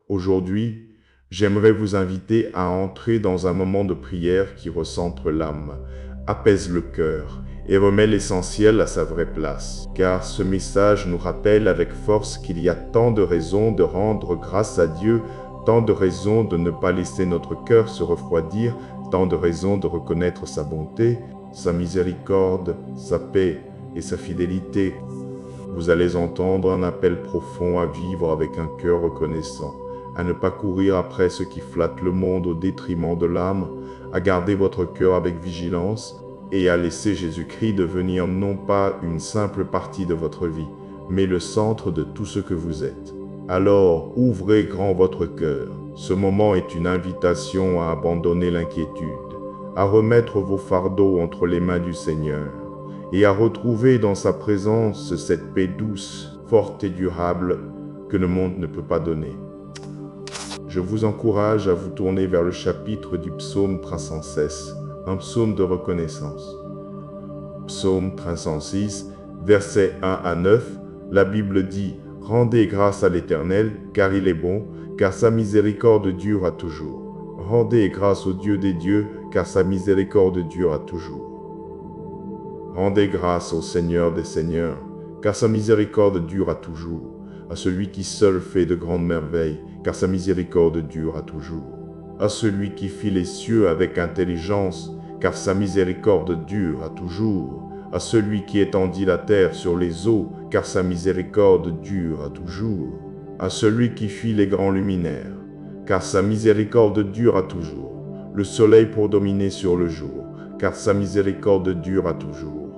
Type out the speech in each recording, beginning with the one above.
Aujourd'hui, j'aimerais vous inviter à entrer dans un moment de prière qui recentre l'âme, apaise le cœur et remet l'essentiel à sa vraie place. Car ce message nous rappelle avec force qu'il y a tant de raisons de rendre grâce à Dieu, tant de raisons de ne pas laisser notre cœur se refroidir, tant de raisons de reconnaître sa bonté, sa miséricorde, sa paix et sa fidélité. Vous allez entendre un appel profond à vivre avec un cœur reconnaissant, à ne pas courir après ce qui flatte le monde au détriment de l'âme, à garder votre cœur avec vigilance et à laisser Jésus-Christ devenir non pas une simple partie de votre vie, mais le centre de tout ce que vous êtes. Alors, ouvrez grand votre cœur. Ce moment est une invitation à abandonner l'inquiétude, à remettre vos fardeaux entre les mains du Seigneur et à retrouver dans sa présence cette paix douce, forte et durable que le monde ne peut pas donner. Je vous encourage à vous tourner vers le chapitre du psaume 316, un psaume de reconnaissance. Psaume 306, versets 1 à 9, la Bible dit « Rendez grâce à l'Éternel, car il est bon, car sa miséricorde dure à toujours. Rendez grâce au Dieu des dieux, car sa miséricorde dure à toujours. Rendez grâce au Seigneur des seigneurs, car sa miséricorde dure à toujours. À celui qui seul fait de grandes merveilles, car sa miséricorde dure à toujours. À celui qui fit les cieux avec intelligence, car sa miséricorde dure à toujours. À celui qui étendit la terre sur les eaux, car sa miséricorde dure à toujours. À celui qui fit les grands luminaires, car sa miséricorde dure à toujours. Le soleil pour dominer sur le jour, car sa miséricorde dure à toujours.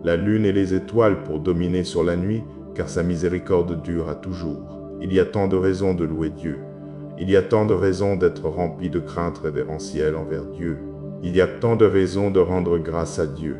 La lune et les étoiles pour dominer sur la nuit, car sa miséricorde dure à toujours. Il y a tant de raisons de louer Dieu. Il y a tant de raisons d'être rempli de crainte révérentielle envers Dieu. Il y a tant de raisons de rendre grâce à Dieu.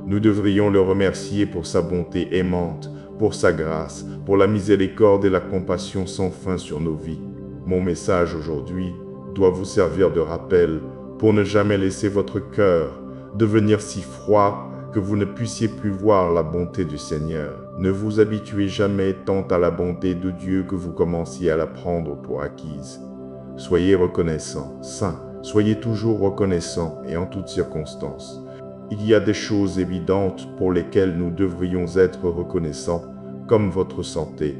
Nous devrions le remercier pour sa bonté aimante, pour sa grâce, pour la miséricorde et la compassion sans fin sur nos vies. Mon message aujourd'hui doit vous servir de rappel pour ne jamais laisser votre cœur devenir si froid que vous ne puissiez plus voir la bonté du Seigneur. Ne vous habituez jamais tant à la bonté de Dieu que vous commenciez à la prendre pour acquise. Soyez reconnaissants, saints, soyez toujours reconnaissants et en toutes circonstances. Il y a des choses évidentes pour lesquelles nous devrions être reconnaissants, comme votre santé,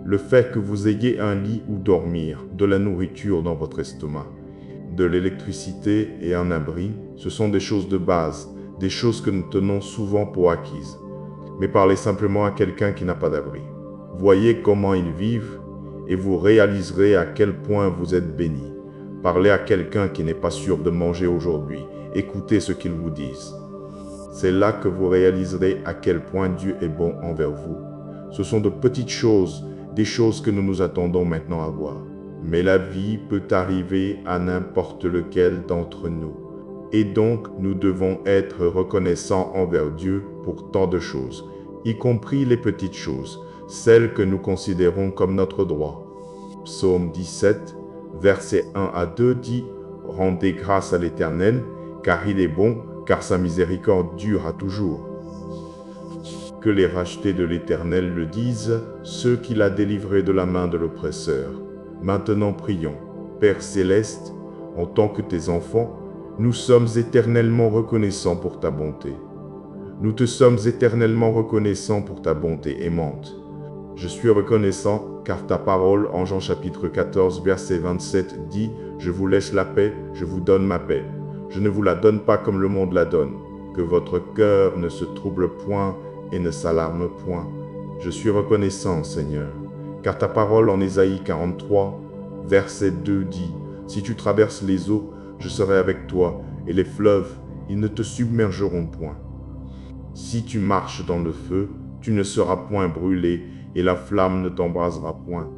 le fait que vous ayez un lit où dormir, de la nourriture dans votre estomac, de l'électricité et un abri, ce sont des choses de base, des choses que nous tenons souvent pour acquises. Mais parlez simplement à quelqu'un qui n'a pas d'abri. Voyez comment ils vivent et vous réaliserez à quel point vous êtes bénis. Parlez à quelqu'un qui n'est pas sûr de manger aujourd'hui. Écoutez ce qu'ils vous disent. C'est là que vous réaliserez à quel point Dieu est bon envers vous. Ce sont de petites choses, des choses que nous nous attendons maintenant à voir. Mais la vie peut arriver à n'importe lequel d'entre nous. Et donc, nous devons être reconnaissants envers Dieu pour tant de choses, y compris les petites choses, celles que nous considérons comme notre droit. Psaume 17, versets 1 à 2 dit « Rendez grâce à l'Éternel, car il est bon, car sa miséricorde dure à toujours. » Que les rachetés de l'Éternel le disent, ceux qu'il a délivrés de la main de l'oppresseur. Maintenant prions. Père céleste, en tant que tes enfants, nous sommes éternellement reconnaissants pour ta bonté. Nous te sommes éternellement reconnaissants pour ta bonté aimante. Je suis reconnaissant car ta parole en Jean chapitre 14 verset 27 dit « Je vous laisse la paix, je vous donne ma paix. Je ne vous la donne pas comme le monde la donne. Que votre cœur ne se trouble point et ne s'alarme point. Je suis reconnaissant, Seigneur, car ta parole en Ésaïe 43 verset 2 dit « Si tu traverses les eaux, je serai avec toi, et les fleuves, ils ne te submergeront point. Si tu marches dans le feu, tu ne seras point brûlé, et la flamme ne t'embrasera point.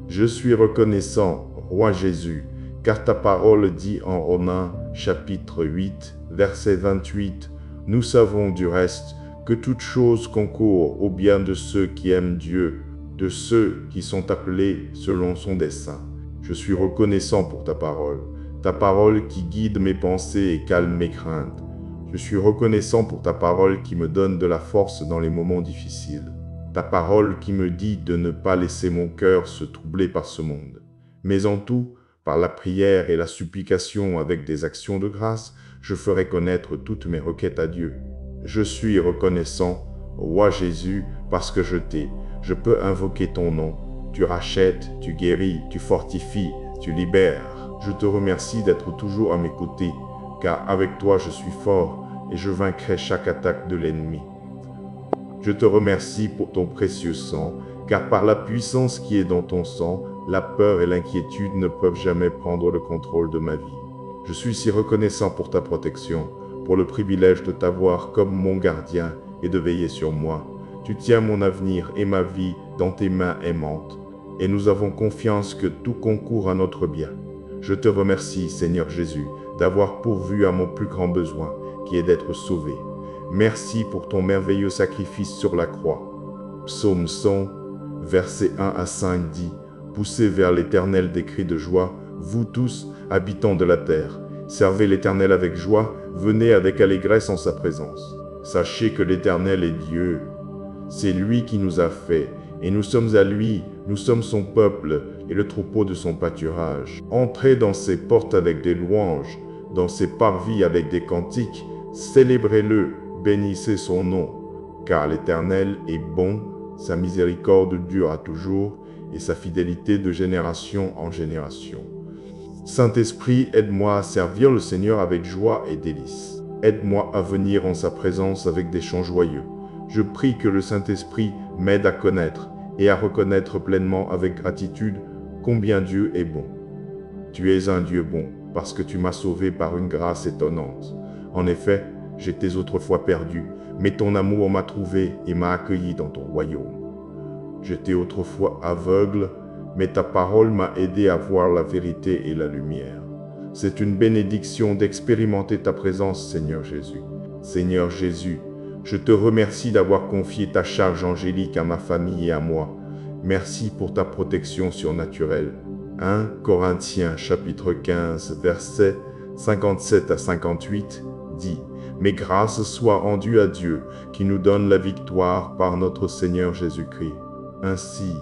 Je suis reconnaissant, Roi Jésus, car ta parole dit en Romains, chapitre 8, verset 28, « Nous savons du reste que toute chose concourt au bien de ceux qui aiment Dieu, de ceux qui sont appelés selon son dessein. » Je suis reconnaissant pour ta parole qui guide mes pensées et calme mes craintes. Je suis reconnaissant pour ta parole qui me donne de la force dans les moments difficiles. Ta parole qui me dit de ne pas laisser mon cœur se troubler par ce monde. Mais en tout, par la prière et la supplication avec des actions de grâce, je ferai connaître toutes mes requêtes à Dieu. Je suis reconnaissant, Roi Jésus, parce que je t'ai. Je peux invoquer ton nom. Tu rachètes, tu guéris, tu fortifies, tu libères. Je te remercie d'être toujours à mes côtés, car avec toi je suis fort et je vaincrai chaque attaque de l'ennemi. Je te remercie pour ton précieux sang, car par la puissance qui est dans ton sang, la peur et l'inquiétude ne peuvent jamais prendre le contrôle de ma vie. Je suis si reconnaissant pour ta protection, pour le privilège de t'avoir comme mon gardien et de veiller sur moi. Tu tiens mon avenir et ma vie dans tes mains aimantes, et nous avons confiance que tout concourt à notre bien. Je te remercie, Seigneur Jésus, d'avoir pourvu à mon plus grand besoin, qui est d'être sauvé. Merci pour ton merveilleux sacrifice sur la croix. Psaume 100, versets 1 à 5 dit « Poussez vers l'Éternel des cris de joie, vous tous, habitants de la terre. Servez l'Éternel avec joie, venez avec allégresse en sa présence. Sachez que l'Éternel est Dieu. C'est lui qui nous a fait, et nous sommes à lui, nous sommes son peuple et le troupeau de son pâturage. Entrez dans ses portes avec des louanges, dans ses parvis avec des cantiques, célébrez-le, bénissez son nom. Car l'Éternel est bon, sa miséricorde dure à toujours, et sa fidélité de génération en génération. Saint-Esprit, aide-moi à servir le Seigneur avec joie et délice. Aide-moi à venir en sa présence avec des chants joyeux. Je prie que le Saint-Esprit m'aide à connaître et à reconnaître pleinement avec gratitude combien Dieu est bon. Tu es un Dieu bon, parce que tu m'as sauvé par une grâce étonnante. En effet, j'étais autrefois perdu, mais ton amour m'a trouvé et m'a accueilli dans ton royaume. J'étais autrefois aveugle, mais ta parole m'a aidé à voir la vérité et la lumière. C'est une bénédiction d'expérimenter ta présence, Seigneur Jésus. Seigneur Jésus, je te remercie d'avoir confié ta charge angélique à ma famille et à moi. Merci pour ta protection surnaturelle. 1 Corinthiens chapitre 15, versets 57 à 58 dit « Mais grâce soit rendue à Dieu, qui nous donne la victoire par notre Seigneur Jésus-Christ. Ainsi,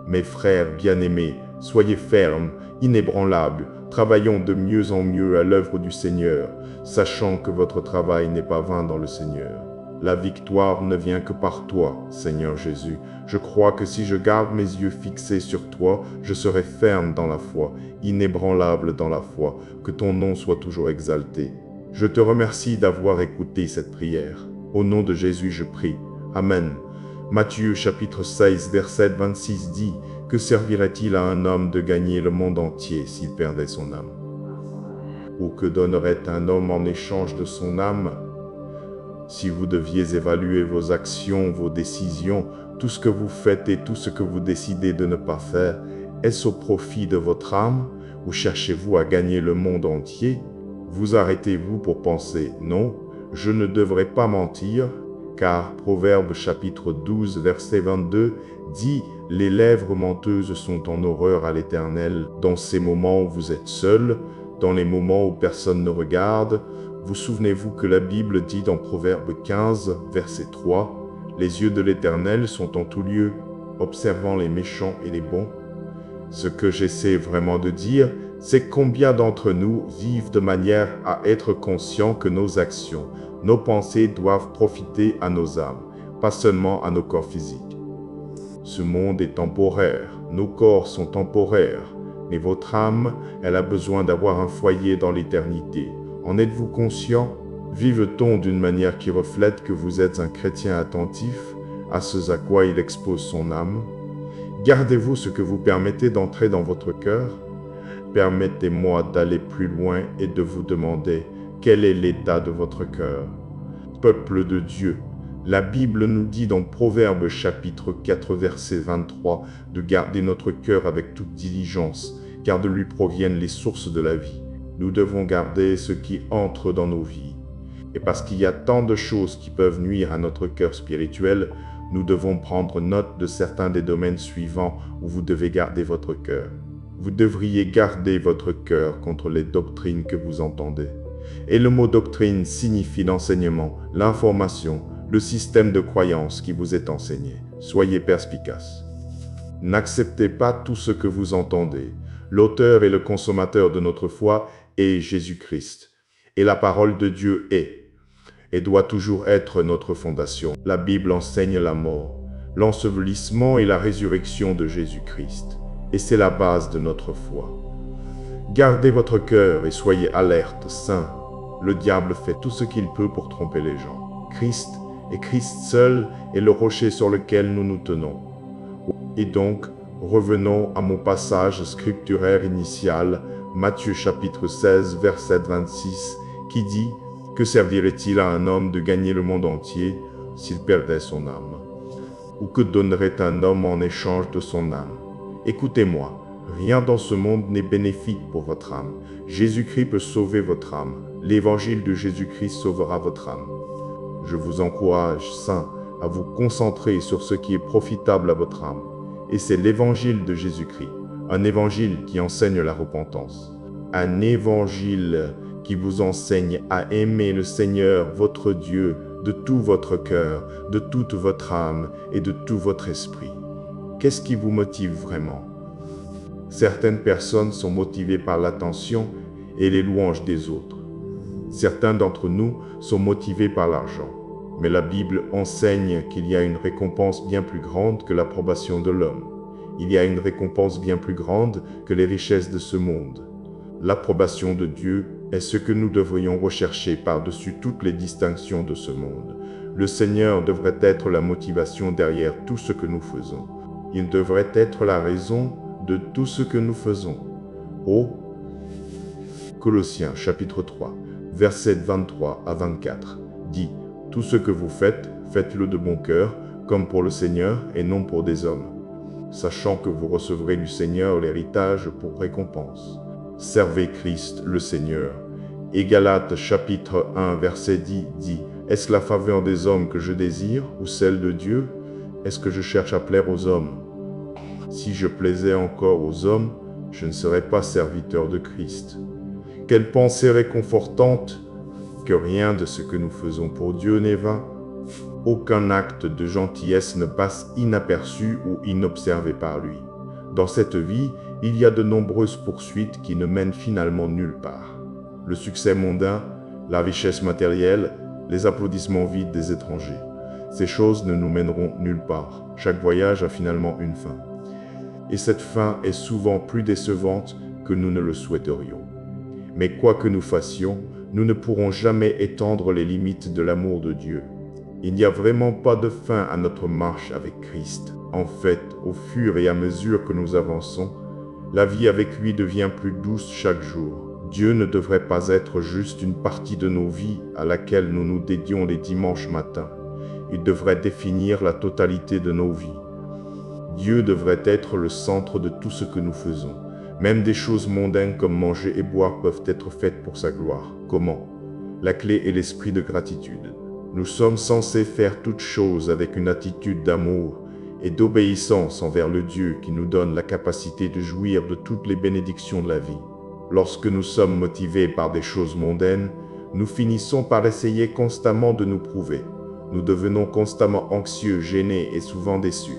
mes frères bien-aimés, soyez fermes, inébranlables, travaillons de mieux en mieux à l'œuvre du Seigneur, sachant que votre travail n'est pas vain dans le Seigneur. La victoire ne vient que par toi, Seigneur Jésus. Je crois que si je garde mes yeux fixés sur toi, je serai ferme dans la foi, inébranlable dans la foi, que ton nom soit toujours exalté. Je te remercie d'avoir écouté cette prière. Au nom de Jésus, je prie. Amen. Matthieu chapitre 16, verset 26 dit « Que servirait-il à un homme de gagner le monde entier s'il perdait son âme? Ou que donnerait un homme en échange de son âme? Si vous deviez évaluer vos actions, vos décisions, tout ce que vous faites et tout ce que vous décidez de ne pas faire, est-ce au profit de votre âme ou cherchez-vous à gagner le monde entier? Vous arrêtez-vous pour penser « Non, je ne devrais pas mentir » car Proverbe chapitre 12 verset 22 dit « Les lèvres menteuses sont en horreur à l'Éternel dans ces moments où vous êtes seul, dans les moments où personne ne regarde. » Vous souvenez-vous que la Bible dit dans Proverbe 15 verset 3 « Les yeux de l'Éternel sont en tout lieu, observant les méchants et les bons. » Ce que j'essaie vraiment de dire, c'est combien d'entre nous vivent de manière à être conscients que nos actions, nos pensées doivent profiter à nos âmes, pas seulement à nos corps physiques. Ce monde est temporaire, nos corps sont temporaires, mais votre âme, elle a besoin d'avoir un foyer dans l'éternité. En êtes-vous conscient? Vive-t-on d'une manière qui reflète que vous êtes un chrétien attentif à ce à quoi il expose son âme? Gardez-vous ce que vous permettez d'entrer dans votre cœur? Permettez-moi d'aller plus loin et de vous demander quel est l'état de votre cœur. Peuple de Dieu, la Bible nous dit dans Proverbe chapitre 4 verset 23 de garder notre cœur avec toute diligence, car de lui proviennent les sources de la vie. Nous devons garder ce qui entre dans nos vies. Et parce qu'il y a tant de choses qui peuvent nuire à notre cœur spirituel, nous devons prendre note de certains des domaines suivants où vous devez garder votre cœur. Vous devriez garder votre cœur contre les doctrines que vous entendez. Et le mot doctrine signifie l'enseignement, l'information, le système de croyance qui vous est enseigné. Soyez perspicace. N'acceptez pas tout ce que vous entendez. L'auteur et le consommateur de notre foi est Jésus-Christ. Et la parole de Dieu est et doit toujours être notre fondation. La Bible enseigne la mort, l'ensevelissement et la résurrection de Jésus-Christ. Et c'est la base de notre foi. Gardez votre cœur et soyez alerte, saints. Le diable fait tout ce qu'il peut pour tromper les gens. Christ et Christ seul est le rocher sur lequel nous nous tenons. Et donc, revenons à mon passage scripturaire initial, Matthieu chapitre 16, verset 26, qui dit « Que servirait-il à un homme de gagner le monde entier s'il perdait son âme? Ou que donnerait un homme en échange de son âme? Écoutez-moi, rien dans ce monde n'est bénéfique pour votre âme. Jésus-Christ peut sauver votre âme. L'évangile de Jésus-Christ sauvera votre âme. Je vous encourage, saints, à vous concentrer sur ce qui est profitable à votre âme. Et c'est l'évangile de Jésus-Christ, un évangile qui enseigne la repentance. Un évangile qui vous enseigne à aimer le Seigneur, votre Dieu, de tout votre cœur, de toute votre âme et de tout votre esprit. Qu'est-ce qui vous motive vraiment? Certaines personnes sont motivées par l'attention et les louanges des autres. Certains d'entre nous sont motivés par l'argent. Mais la Bible enseigne qu'il y a une récompense bien plus grande que l'approbation de l'homme. Il y a une récompense bien plus grande que les richesses de ce monde. L'approbation de Dieu est ce que nous devrions rechercher par-dessus toutes les distinctions de ce monde. Le Seigneur devrait être la motivation derrière tout ce que nous faisons. Il devrait être la raison de tout ce que nous faisons. Oh, Colossiens chapitre 3, versets 23 à 24, dit « Tout ce que vous faites, faites-le de bon cœur, comme pour le Seigneur et non pour des hommes, sachant que vous recevrez du Seigneur l'héritage pour récompense. Servez Christ le Seigneur. » Et Galates chapitre 1 verset 10 dit « Est-ce la faveur des hommes que je désire ou celle de Dieu? Est-ce que je cherche à plaire aux hommes? Si je plaisais encore aux hommes, je ne serais pas serviteur de Christ. » Quelle pensée réconfortante que rien de ce que nous faisons pour Dieu n'est vain. Aucun acte de gentillesse ne passe inaperçu ou inobservé par lui. Dans cette vie, il y a de nombreuses poursuites qui ne mènent finalement nulle part. Le succès mondain, la richesse matérielle, les applaudissements vides des étrangers. Ces choses ne nous mèneront nulle part. Chaque voyage a finalement une fin. Et cette fin est souvent plus décevante que nous ne le souhaiterions. Mais quoi que nous fassions, nous ne pourrons jamais étendre les limites de l'amour de Dieu. Il n'y a vraiment pas de fin à notre marche avec Christ. En fait, au fur et à mesure que nous avançons, la vie avec lui devient plus douce chaque jour. Dieu ne devrait pas être juste une partie de nos vies à laquelle nous nous dédions les dimanches matins. Il devrait définir la totalité de nos vies. Dieu devrait être le centre de tout ce que nous faisons. Même des choses mondaines comme manger et boire peuvent être faites pour sa gloire. Comment? La clé est l'esprit de gratitude. Nous sommes censés faire toutes choses avec une attitude d'amour et d'obéissance envers le Dieu qui nous donne la capacité de jouir de toutes les bénédictions de la vie. Lorsque nous sommes motivés par des choses mondaines, nous finissons par essayer constamment de nous prouver. Nous devenons constamment anxieux, gênés et souvent déçus.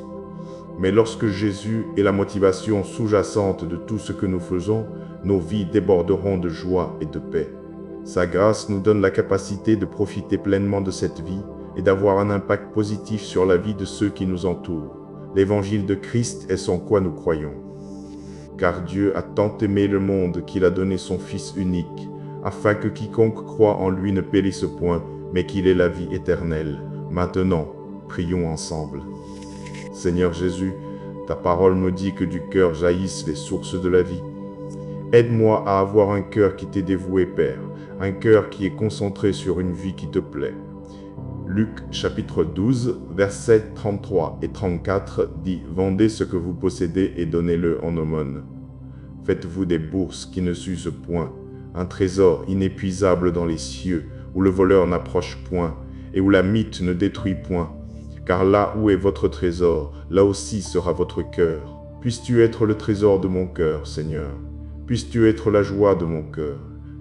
Mais lorsque Jésus est la motivation sous-jacente de tout ce que nous faisons, nos vies déborderont de joie et de paix. Sa grâce nous donne la capacité de profiter pleinement de cette vie et d'avoir un impact positif sur la vie de ceux qui nous entourent. L'évangile de Christ est sans quoi nous croyons. Car Dieu a tant aimé le monde qu'il a donné son Fils unique, afin que quiconque croit en lui ne périsse point, mais qu'il ait la vie éternelle. Maintenant, prions ensemble. Seigneur Jésus, ta parole me dit que du cœur jaillissent les sources de la vie. Aide-moi à avoir un cœur qui t'est dévoué, Père, un cœur qui est concentré sur une vie qui te plaît. Luc chapitre 12, versets 33 et 34 dit « Vendez ce que vous possédez et donnez-le en aumône. Faites-vous des bourses qui ne s'usent point, un trésor inépuisable dans les cieux, où le voleur n'approche point et où la mythe ne détruit point. Car là où est votre trésor, là aussi sera votre cœur. Puisses-tu être le trésor de mon cœur, Seigneur. Puisses-tu être la joie de mon cœur.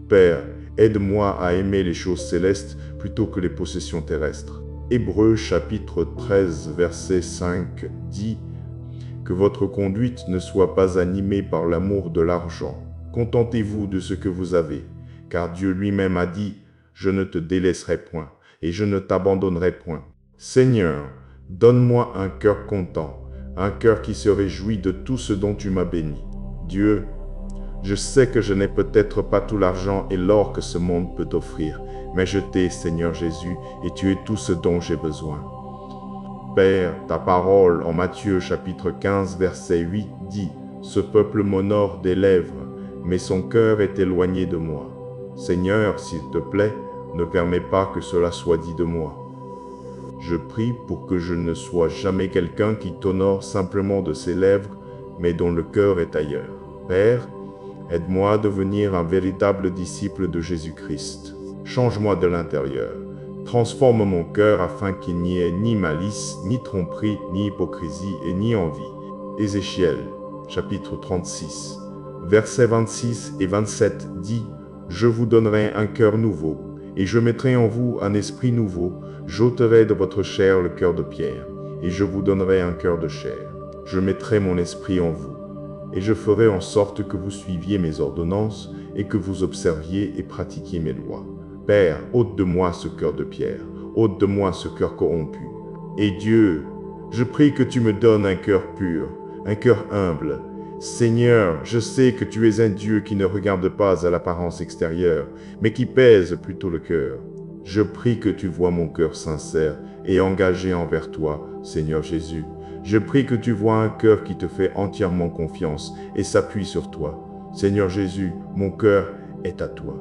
Père, aide-moi à aimer les choses célestes plutôt que les possessions terrestres. Hébreux chapitre 13, verset 5 dit « Que votre conduite ne soit pas animée par l'amour de l'argent. Contentez-vous de ce que vous avez, car Dieu lui-même a dit, « Je ne te délaisserai point, et je ne t'abandonnerai point. » Seigneur, donne-moi un cœur content, un cœur qui se réjouit de tout ce dont tu m'as béni. Dieu, je sais que je n'ai peut-être pas tout l'argent et l'or que ce monde peut offrir, mais je t'ai, Seigneur Jésus, et tu es tout ce dont j'ai besoin. Père, ta parole en Matthieu chapitre 15, verset 8 dit, « Ce peuple m'honore des lèvres, mais son cœur est éloigné de moi. Seigneur, s'il te plaît, ne permets pas que cela soit dit de moi. Je prie pour que je ne sois jamais quelqu'un qui t'honore simplement de ses lèvres, mais dont le cœur est ailleurs. Père, aide-moi à devenir un véritable disciple de Jésus-Christ. Change-moi de l'intérieur. Transforme mon cœur afin qu'il n'y ait ni malice, ni tromperie, ni hypocrisie et ni envie. » Ézéchiel, chapitre 36, versets 26 et 27 dit « Je vous donnerai un cœur nouveau, et je mettrai en vous un esprit nouveau. J'ôterai de votre chair le cœur de pierre, et je vous donnerai un cœur de chair. Je mettrai mon esprit en vous, et je ferai en sorte que vous suiviez mes ordonnances, et que vous observiez et pratiquiez mes lois. Père, ôte de moi ce cœur de pierre, ôte de moi ce cœur corrompu. Et Dieu, je prie que tu me donnes un cœur pur, un cœur humble. Seigneur, je sais que tu es un Dieu qui ne regarde pas à l'apparence extérieure, mais qui pèse plutôt le cœur. Je prie que tu vois mon cœur sincère et engagé envers toi, Seigneur Jésus. Je prie que tu vois un cœur qui te fait entièrement confiance et s'appuie sur toi. Seigneur Jésus, mon cœur est à toi.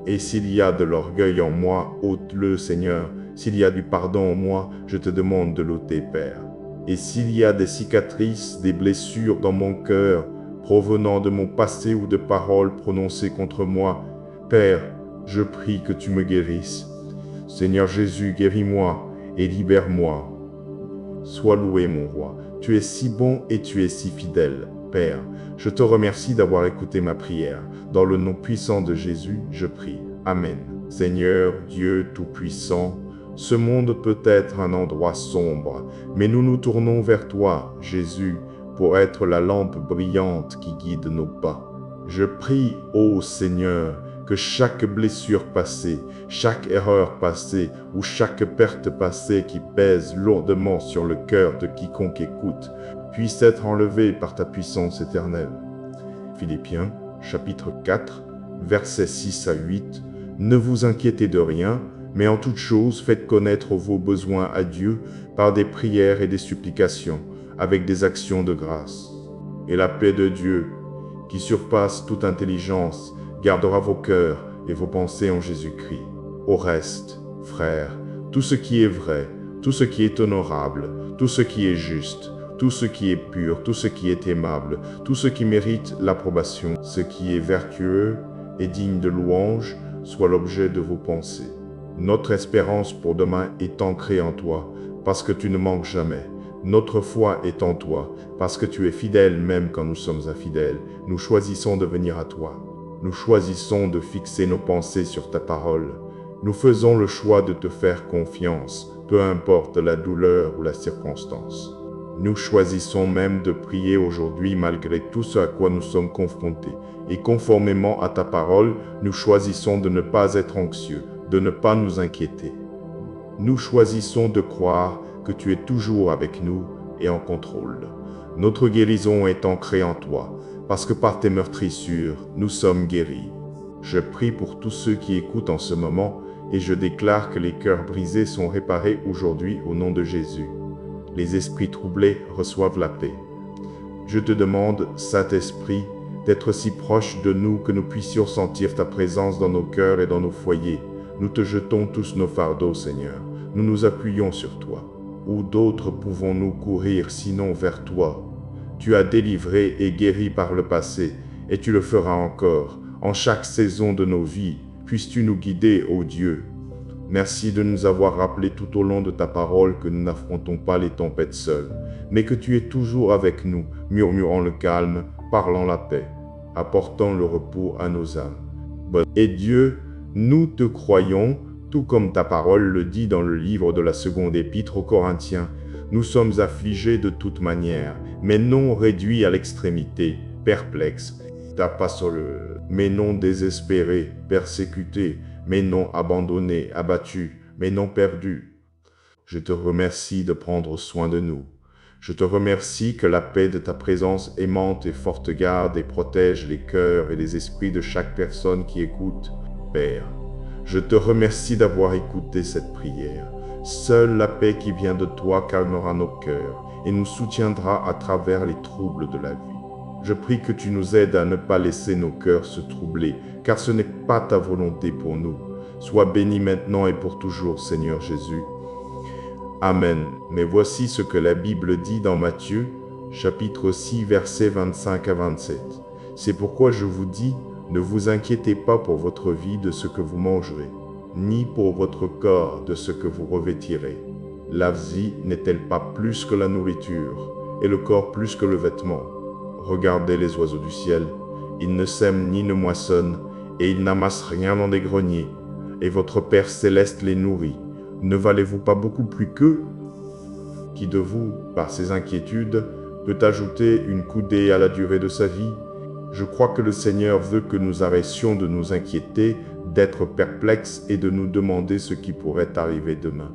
Et s'il y a de l'orgueil en moi, ôte-le, Seigneur. S'il y a du pardon en moi, je te demande de l'ôter, Père. Et s'il y a des cicatrices, des blessures dans mon cœur, provenant de mon passé ou de paroles prononcées contre moi, Père, je prie que tu me guérisses. Seigneur Jésus, guéris-moi et libère-moi. Sois loué, mon roi. Tu es si bon et tu es si fidèle. Père, je te remercie d'avoir écouté ma prière. Dans le nom puissant de Jésus, je prie. Amen. Seigneur Dieu Tout-Puissant, ce monde peut être un endroit sombre, mais nous nous tournons vers toi, Jésus, pour être la lampe brillante qui guide nos pas. Je prie, ô Seigneur, que chaque blessure passée, chaque erreur passée ou chaque perte passée qui pèse lourdement sur le cœur de quiconque écoute puisse être enlevée par ta puissance éternelle. Philippiens, chapitre 4, versets 6 à 8. Ne vous inquiétez de rien, mais en toute chose faites connaître vos besoins à Dieu par des prières et des supplications, avec des actions de grâce. Et la paix de Dieu, qui surpasse toute intelligence, gardera vos cœurs et vos pensées en Jésus-Christ. Au reste, frères, tout ce qui est vrai, tout ce qui est honorable, tout ce qui est juste, tout ce qui est pur, tout ce qui est aimable, tout ce qui mérite l'approbation, ce qui est vertueux et digne de louange, soit l'objet de vos pensées. Notre espérance pour demain est ancrée en toi, parce que tu ne manques jamais. Notre foi est en toi, parce que tu es fidèle même quand nous sommes infidèles. Nous choisissons de venir à toi. Nous choisissons de fixer nos pensées sur ta parole. Nous faisons le choix de te faire confiance, peu importe la douleur ou la circonstance. Nous choisissons même de prier aujourd'hui malgré tout ce à quoi nous sommes confrontés. Et conformément à ta parole, nous choisissons de ne pas être anxieux, de ne pas nous inquiéter. Nous choisissons de croire que tu es toujours avec nous et en contrôle. Notre guérison est ancrée en toi, parce que par tes meurtrissures, nous sommes guéris. Je prie pour tous ceux qui écoutent en ce moment et je déclare que les cœurs brisés sont réparés aujourd'hui au nom de Jésus. Les esprits troublés reçoivent la paix. Je te demande, Saint-Esprit, d'être si proche de nous que nous puissions sentir ta présence dans nos cœurs et dans nos foyers. Nous te jetons tous nos fardeaux, Seigneur. Nous nous appuyons sur toi. Où d'autres pouvons-nous courir sinon vers toi? Tu as délivré et guéri par le passé, et tu le feras encore. En chaque saison de nos vies, puisses-tu nous guider, ô Dieu. Merci de nous avoir rappelé tout au long de ta parole que nous n'affrontons pas les tempêtes seuls, mais que tu es toujours avec nous, murmurant le calme, parlant la paix, apportant le repos à nos âmes. Et Dieu, nous te croyons, tout comme ta parole le dit dans le livre de la seconde épître aux Corinthiens. Nous sommes affligés de toute manière, mais non réduit à l'extrémité, perplexe, mais non désespéré, persécuté, mais non abandonné, abattu, mais non perdu. Je te remercie de prendre soin de nous. Je te remercie que la paix de ta présence aimante et forte garde et protège les cœurs et les esprits de chaque personne qui écoute, Père. Je te remercie d'avoir écouté cette prière. Seule la paix qui vient de toi calmera nos cœurs et nous soutiendra à travers les troubles de la vie. Je prie que tu nous aides à ne pas laisser nos cœurs se troubler, car ce n'est pas ta volonté pour nous. Sois béni maintenant et pour toujours, Seigneur Jésus. Amen. Mais voici ce que la Bible dit dans Matthieu, chapitre 6, versets 25 à 27. C'est pourquoi je vous dis, ne vous inquiétez pas pour votre vie de ce que vous mangerez, ni pour votre corps de ce que vous revêtirez. La vie n'est-elle pas plus que la nourriture, et le corps plus que le vêtement? Regardez les oiseaux du ciel, ils ne sèment ni ne moissonnent, et ils n'amassent rien dans des greniers, et votre Père céleste les nourrit. Ne valez-vous pas beaucoup plus qu'eux? Qui de vous, par ses inquiétudes, peut ajouter une coudée à la durée de sa vie? Je crois que le Seigneur veut que nous arrêtions de nous inquiéter, d'être perplexes et de nous demander ce qui pourrait arriver demain.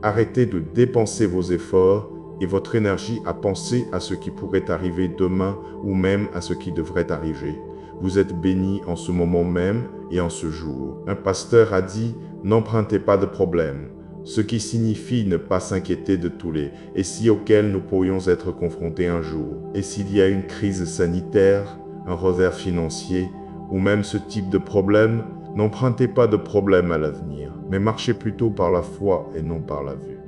Arrêtez de dépenser vos efforts et votre énergie à penser à ce qui pourrait arriver demain ou même à ce qui devrait arriver. Vous êtes bénis en ce moment même et en ce jour. Un pasteur a dit « N'empruntez pas de problème », ce qui signifie ne pas s'inquiéter de tous les « auxquels nous pourrions être confrontés un jour ». Et s'il y a une crise sanitaire, un revers financier ou même ce type de problème, n'empruntez pas de problème à l'avenir, mais marchez plutôt par la foi et non par la vue.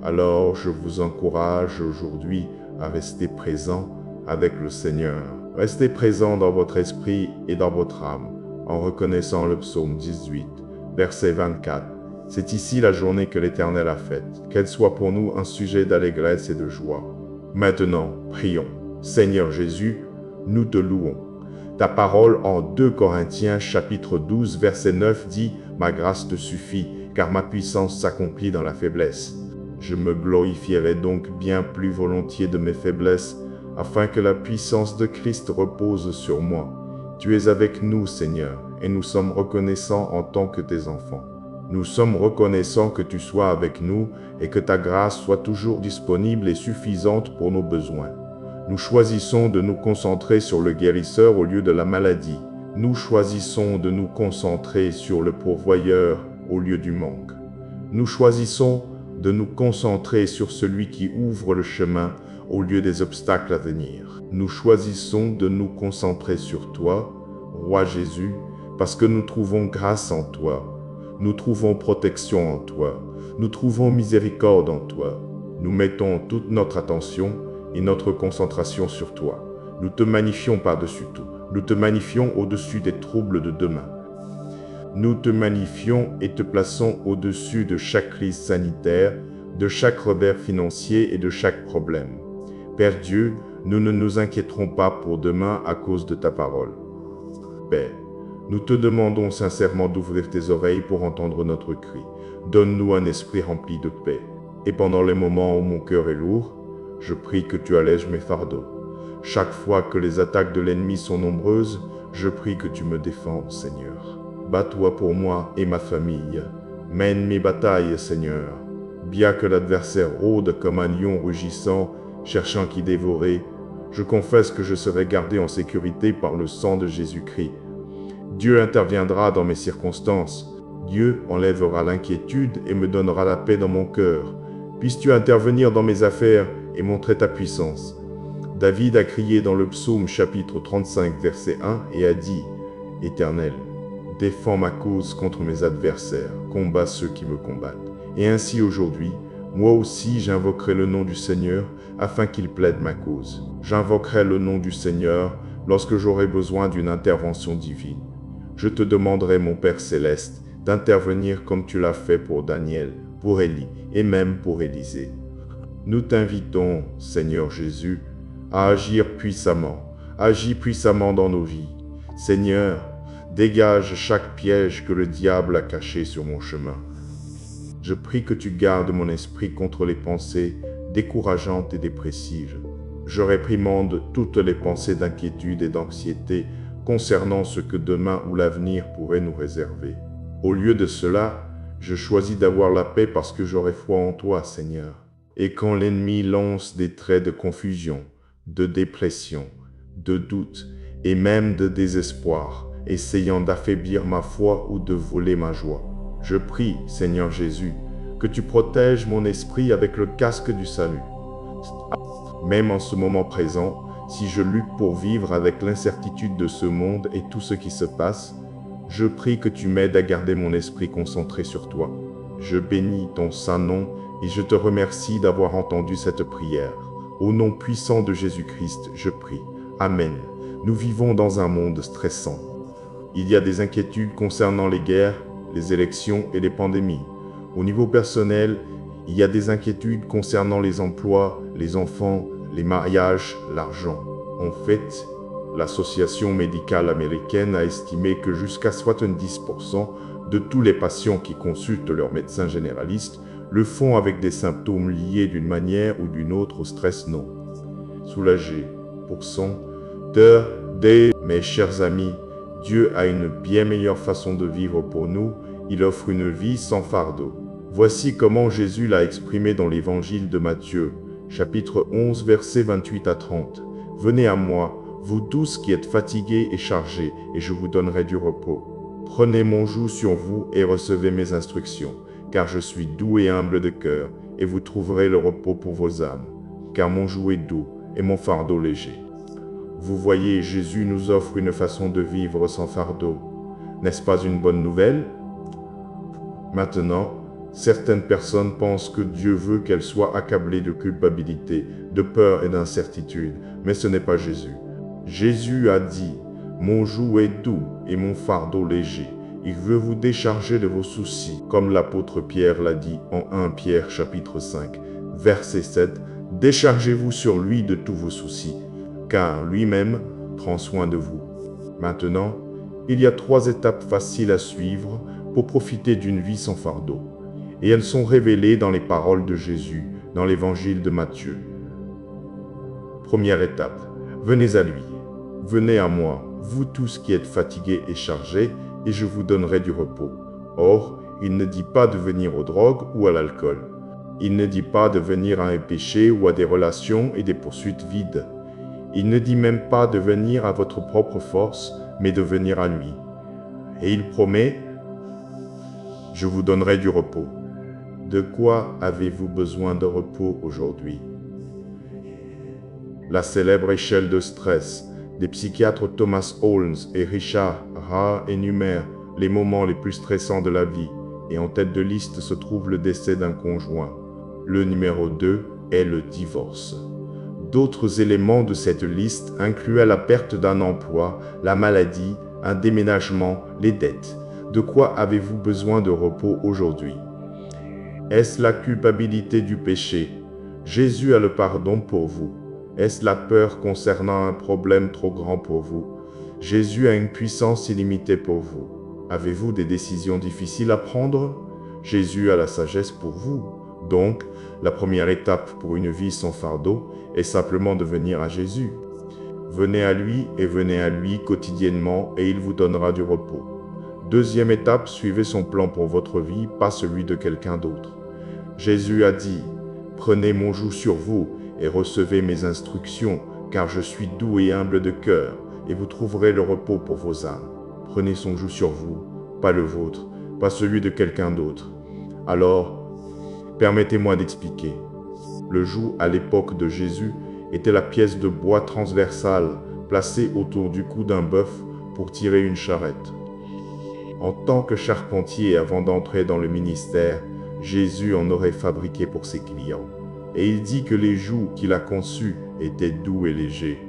Alors, je vous encourage aujourd'hui à rester présent avec le Seigneur. Restez présent dans votre esprit et dans votre âme, en reconnaissant le psaume 18, verset 24. C'est ici la journée que l'Éternel a faite, qu'elle soit pour nous un sujet d'allégresse et de joie. Maintenant, prions. Seigneur Jésus, nous te louons. Ta parole en 2 Corinthiens chapitre 12, verset 9 dit « Ma grâce te suffit, car ma puissance s'accomplit dans la faiblesse. » Je me glorifierai donc bien plus volontiers de mes faiblesses, afin que la puissance de Christ repose sur moi. Tu es avec nous, Seigneur, et nous sommes reconnaissants en tant que tes enfants. Nous sommes reconnaissants que tu sois avec nous et que ta grâce soit toujours disponible et suffisante pour nos besoins. Nous choisissons de nous concentrer sur le guérisseur au lieu de la maladie. Nous choisissons de nous concentrer sur le pourvoyeur au lieu du manque. Nous choisissons de nous concentrer sur celui qui ouvre le chemin au lieu des obstacles à venir. Nous choisissons de nous concentrer sur toi, Roi Jésus, parce que nous trouvons grâce en toi. Nous trouvons protection en toi. Nous trouvons miséricorde en toi. Nous mettons toute notre attention et notre concentration sur toi. Nous te magnifions par-dessus tout. Nous te magnifions au-dessus des troubles de demain. Nous te magnifions et te plaçons au-dessus de chaque crise sanitaire, de chaque revers financier et de chaque problème. Père Dieu, nous ne nous inquiéterons pas pour demain à cause de ta parole. Père, nous te demandons sincèrement d'ouvrir tes oreilles pour entendre notre cri. Donne-nous un esprit rempli de paix. Et pendant les moments où mon cœur est lourd, je prie que tu allèges mes fardeaux. Chaque fois que les attaques de l'ennemi sont nombreuses, je prie que tu me défends, Seigneur. Bats-toi pour moi et ma famille. Mène mes batailles, Seigneur. Bien que l'adversaire rôde comme un lion rugissant, cherchant qui dévorer, je confesse que je serai gardé en sécurité par le sang de Jésus-Christ. Dieu interviendra dans mes circonstances. Dieu enlèvera l'inquiétude et me donnera la paix dans mon cœur. Puisses-tu intervenir dans mes affaires et montrer ta puissance. David a crié dans le psaume chapitre 35 verset 1 et a dit « Éternel, défends ma cause contre mes adversaires, combats ceux qui me combattent. » Et ainsi aujourd'hui, moi aussi j'invoquerai le nom du Seigneur afin qu'il plaide ma cause. J'invoquerai le nom du Seigneur lorsque j'aurai besoin d'une intervention divine. Je te demanderai, mon Père céleste, d'intervenir comme tu l'as fait pour Daniel, pour Élie et même pour Élisée. Nous t'invitons, Seigneur Jésus, à agir puissamment. Agis puissamment dans nos vies. Seigneur, dégage chaque piège que le diable a caché sur mon chemin. Je prie que tu gardes mon esprit contre les pensées décourageantes et dépressives. Je réprimande toutes les pensées d'inquiétude et d'anxiété concernant ce que demain ou l'avenir pourrait nous réserver. Au lieu de cela, je choisis d'avoir la paix parce que j'aurai foi en toi, Seigneur. Et quand l'ennemi lance des traits de confusion, de dépression, de doute et même de désespoir, essayant d'affaiblir ma foi ou de voler ma joie, je prie, Seigneur Jésus, que tu protèges mon esprit avec le casque du salut. Même en ce moment présent, si je lutte pour vivre avec l'incertitude de ce monde et tout ce qui se passe, je prie que tu m'aides à garder mon esprit concentré sur toi. Je bénis ton saint nom et je te remercie d'avoir entendu cette prière. Au nom puissant de Jésus-Christ, je prie. Amen. Nous vivons dans un monde stressant. Il y a des inquiétudes concernant les guerres, les élections et les pandémies. Au niveau personnel, il y a des inquiétudes concernant les emplois, les enfants, les mariages, l'argent. En fait, l'Association médicale américaine a estimé que jusqu'à 70% de tous les patients qui consultent leur médecin généraliste le font avec des symptômes liés d'une manière ou d'une autre au stress non. Soulagé, mes chers amis, Dieu a une bien meilleure façon de vivre pour nous. Il offre une vie sans fardeau. Voici comment Jésus l'a exprimé dans l'évangile de Matthieu, chapitre 11, versets 28 à 30. « Venez à moi, vous tous qui êtes fatigués et chargés, et je vous donnerai du repos. Prenez mon joug sur vous et recevez mes instructions, car je suis doux et humble de cœur, et vous trouverez le repos pour vos âmes, car mon joug est doux et mon fardeau léger. » Vous voyez, Jésus nous offre une façon de vivre sans fardeau. N'est-ce pas une bonne nouvelle? Maintenant, certaines personnes pensent que Dieu veut qu'elles soient accablées de culpabilité, de peur et d'incertitude, mais ce n'est pas Jésus. Jésus a dit « Mon joug est doux et mon fardeau léger ». Il veut vous décharger de vos soucis, comme l'apôtre Pierre l'a dit en 1 Pierre chapitre 5, verset 7. « Déchargez-vous sur lui de tous vos soucis, car lui-même prend soin de vous. » Maintenant, il y a 3 étapes faciles à suivre pour profiter d'une vie sans fardeau. Et elles sont révélées dans les paroles de Jésus, dans l'évangile de Matthieu. Première étape, venez à lui. Venez à moi, vous tous qui êtes fatigués et chargés, et je vous donnerai du repos. Or, il ne dit pas de venir aux drogues ou à l'alcool. Il ne dit pas de venir à un péché ou à des relations et des poursuites vides. Il ne dit même pas de venir à votre propre force, mais de venir à lui. Et il promet, je vous donnerai du repos. De quoi avez-vous besoin de repos aujourd'hui? La célèbre échelle de stress des psychiatres Thomas Holmes et Richard Ra énumèrent les moments les plus stressants de la vie, et en tête de liste se trouve le décès d'un conjoint. Le numéro 2 est le divorce. D'autres éléments de cette liste incluaient la perte d'un emploi, la maladie, un déménagement, les dettes. De quoi avez-vous besoin de repos aujourd'hui? Est-ce la culpabilité du péché? Jésus a le pardon pour vous. Est-ce la peur concernant un problème trop grand pour vous? Jésus a une puissance illimitée pour vous. Avez-vous des décisions difficiles à prendre? Jésus a la sagesse pour vous. Donc, la première étape pour une vie sans fardeau est simplement de venir à Jésus. Venez à lui et venez à lui quotidiennement et il vous donnera du repos. Deuxième étape, suivez son plan pour votre vie, pas celui de quelqu'un d'autre. Jésus a dit, « Prenez mon joug sur vous et recevez mes instructions, car je suis doux et humble de cœur, et vous trouverez le repos pour vos âmes. » Prenez son joug sur vous, pas le vôtre, pas celui de quelqu'un d'autre. Alors, permettez-moi d'expliquer. Le joug à l'époque de Jésus était la pièce de bois transversale placée autour du cou d'un bœuf pour tirer une charrette. En tant que charpentier avant d'entrer dans le ministère, Jésus en aurait fabriqué pour ses clients. Et il dit que les jougs qu'il a conçus étaient doux et légers.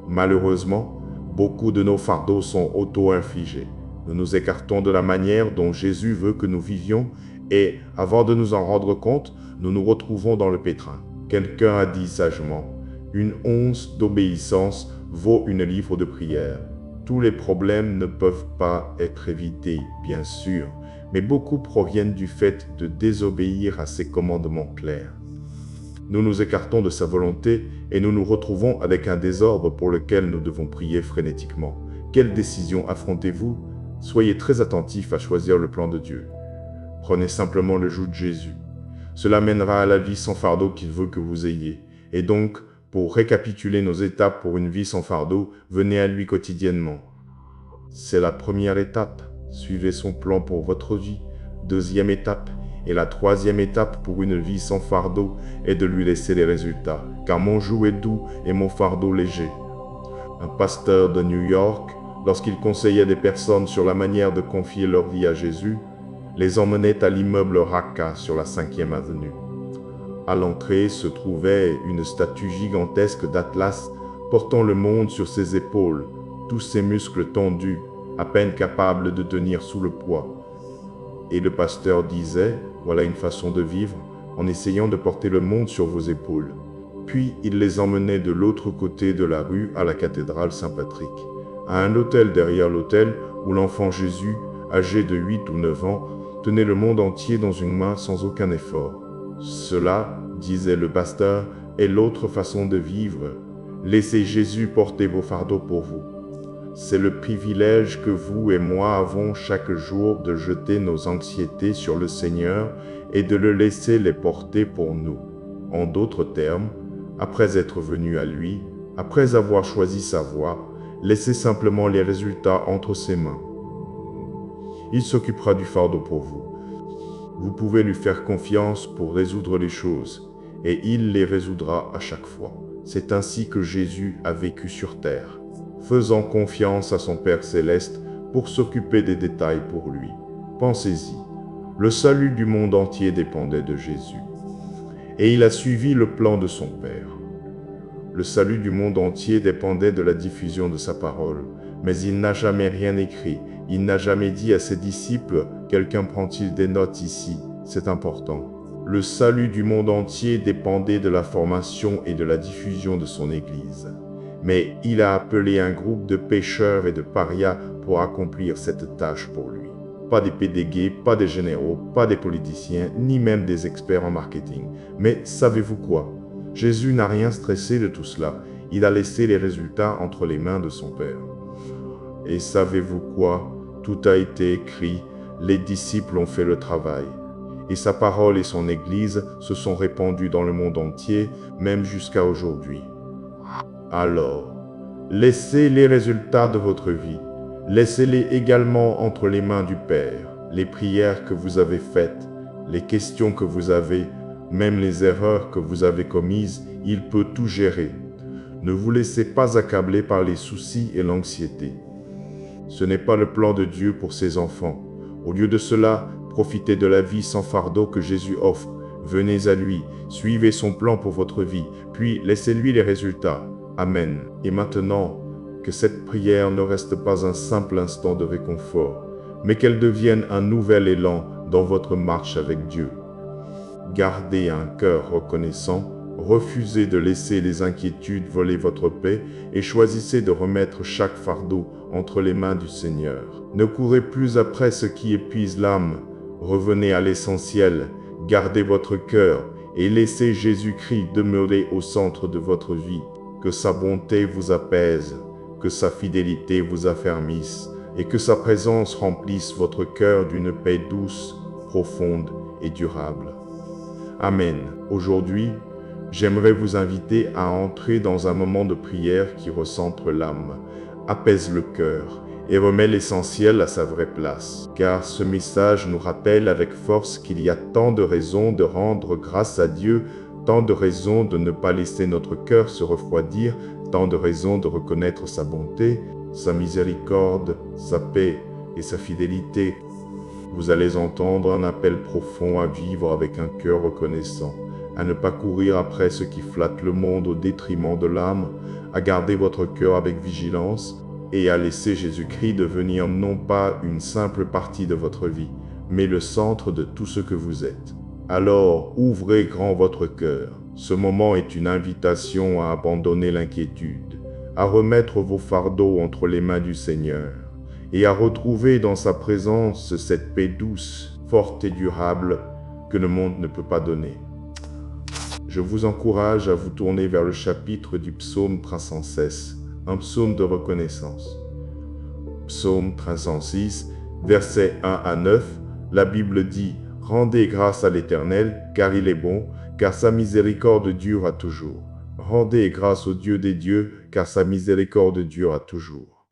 Malheureusement, beaucoup de nos fardeaux sont auto-infligés. Nous nous écartons de la manière dont Jésus veut que nous vivions et, avant de nous en rendre compte, nous nous retrouvons dans le pétrin. Quelqu'un a dit sagement, « Une once d'obéissance vaut une livre de prière. » Tous les problèmes ne peuvent pas être évités, bien sûr, mais beaucoup proviennent du fait de désobéir à ces commandements clairs. nous nous écartons de sa volonté et nous nous retrouvons avec un désordre pour lequel nous devons prier frénétiquement. Quelle décision affrontez-vous? Soyez très attentifs à choisir le plan de Dieu. Prenez simplement le joug de Jésus. Cela mènera à la vie sans fardeau qu'il veut que vous ayez. Et donc, pour récapituler nos étapes pour une vie sans fardeau, venez à lui quotidiennement. C'est la première étape. Suivez son plan pour votre vie. Deuxième étape. Et la troisième étape pour une vie sans fardeau est de lui laisser les résultats. Car mon joug est doux et mon fardeau léger. Un pasteur de New York, lorsqu'il conseillait des personnes sur la manière de confier leur vie à Jésus, les emmenait à l'immeuble Raqqa sur la 5e avenue. À l'entrée se trouvait une statue gigantesque d'Atlas portant le monde sur ses épaules, tous ses muscles tendus, à peine capables de tenir sous le poids. Et le pasteur disait, voilà une façon de vivre, en essayant de porter le monde sur vos épaules. Puis il les emmenait de l'autre côté de la rue à la cathédrale Saint-Patrick, à un hôtel derrière l'hôtel où l'enfant Jésus, âgé de 8 ou 9 ans, tenait le monde entier dans une main sans aucun effort. Cela, disait le pasteur, est l'autre façon de vivre. Laissez Jésus porter vos fardeaux pour vous. C'est le privilège que vous et moi avons chaque jour de jeter nos anxiétés sur le Seigneur et de le laisser les porter pour nous. En d'autres termes, après être venu à lui, après avoir choisi sa voie, laissez simplement les résultats entre ses mains. Il s'occupera du fardeau pour vous. Vous pouvez lui faire confiance pour résoudre les choses, et il les résoudra à chaque fois. C'est ainsi que Jésus a vécu sur terre, faisant confiance à son Père céleste pour s'occuper des détails pour lui. Pensez-y, le salut du monde entier dépendait de Jésus, et il a suivi le plan de son Père. Le salut du monde entier dépendait de la diffusion de sa parole, mais il n'a jamais rien écrit. Il n'a jamais dit à ses disciples « Quelqu'un prend-il des notes ici ?» C'est important. Le salut du monde entier dépendait de la formation et de la diffusion de son Église. Mais il a appelé un groupe de pécheurs et de parias pour accomplir cette tâche pour lui. Pas des PDG, pas des généraux, pas des politiciens, ni même des experts en marketing. Mais savez-vous quoi? Jésus n'a rien stressé de tout cela. Il a laissé les résultats entre les mains de son Père. Et savez-vous quoi? Tout a été écrit, les disciples ont fait le travail. Et sa parole et son Église se sont répandues dans le monde entier, même jusqu'à aujourd'hui. Alors, laissez les résultats de votre vie. Laissez-les également entre les mains du Père. Les prières que vous avez faites, les questions que vous avez, même les erreurs que vous avez commises, il peut tout gérer. Ne vous laissez pas accabler par les soucis et l'anxiété. Ce n'est pas le plan de Dieu pour ses enfants. Au lieu de cela, profitez de la vie sans fardeau que Jésus offre. Venez à lui, suivez son plan pour votre vie, puis laissez-lui les résultats. Amen. Et maintenant, que cette prière ne reste pas un simple instant de réconfort, mais qu'elle devienne un nouvel élan dans votre marche avec Dieu. Gardez un cœur reconnaissant, refusez de laisser les inquiétudes voler votre paix et choisissez de remettre chaque fardeau entre les mains du Seigneur. Ne courez plus après ce qui épuise l'âme, revenez à l'essentiel, gardez votre cœur et laissez Jésus-Christ demeurer au centre de votre vie. Que sa bonté vous apaise, que sa fidélité vous affermisse et que sa présence remplisse votre cœur d'une paix douce, profonde et durable. Amen. Aujourd'hui, j'aimerais vous inviter à entrer dans un moment de prière qui recentre l'âme, apaise le cœur et remet l'essentiel à sa vraie place. Car ce message nous rappelle avec force qu'il y a tant de raisons de rendre grâce à Dieu, tant de raisons de ne pas laisser notre cœur se refroidir, tant de raisons de reconnaître sa bonté, sa miséricorde, sa paix et sa fidélité. Vous allez entendre un appel profond à vivre avec un cœur reconnaissant, à ne pas courir après ce qui flatte le monde au détriment de l'âme, à garder votre cœur avec vigilance et à laisser Jésus-Christ devenir non pas une simple partie de votre vie, mais le centre de tout ce que vous êtes. Alors, ouvrez grand votre cœur. Ce moment est une invitation à abandonner l'inquiétude, à remettre vos fardeaux entre les mains du Seigneur et à retrouver dans sa présence cette paix douce, forte et durable que le monde ne peut pas donner. Je vous encourage à vous tourner vers le chapitre du psaume 316, un psaume de reconnaissance. Psaume 306, versets 1 à 9, la Bible dit « Rendez grâce à l'Éternel, car il est bon, car sa miséricorde dure à toujours. Rendez grâce au Dieu des dieux, car sa miséricorde dure à toujours.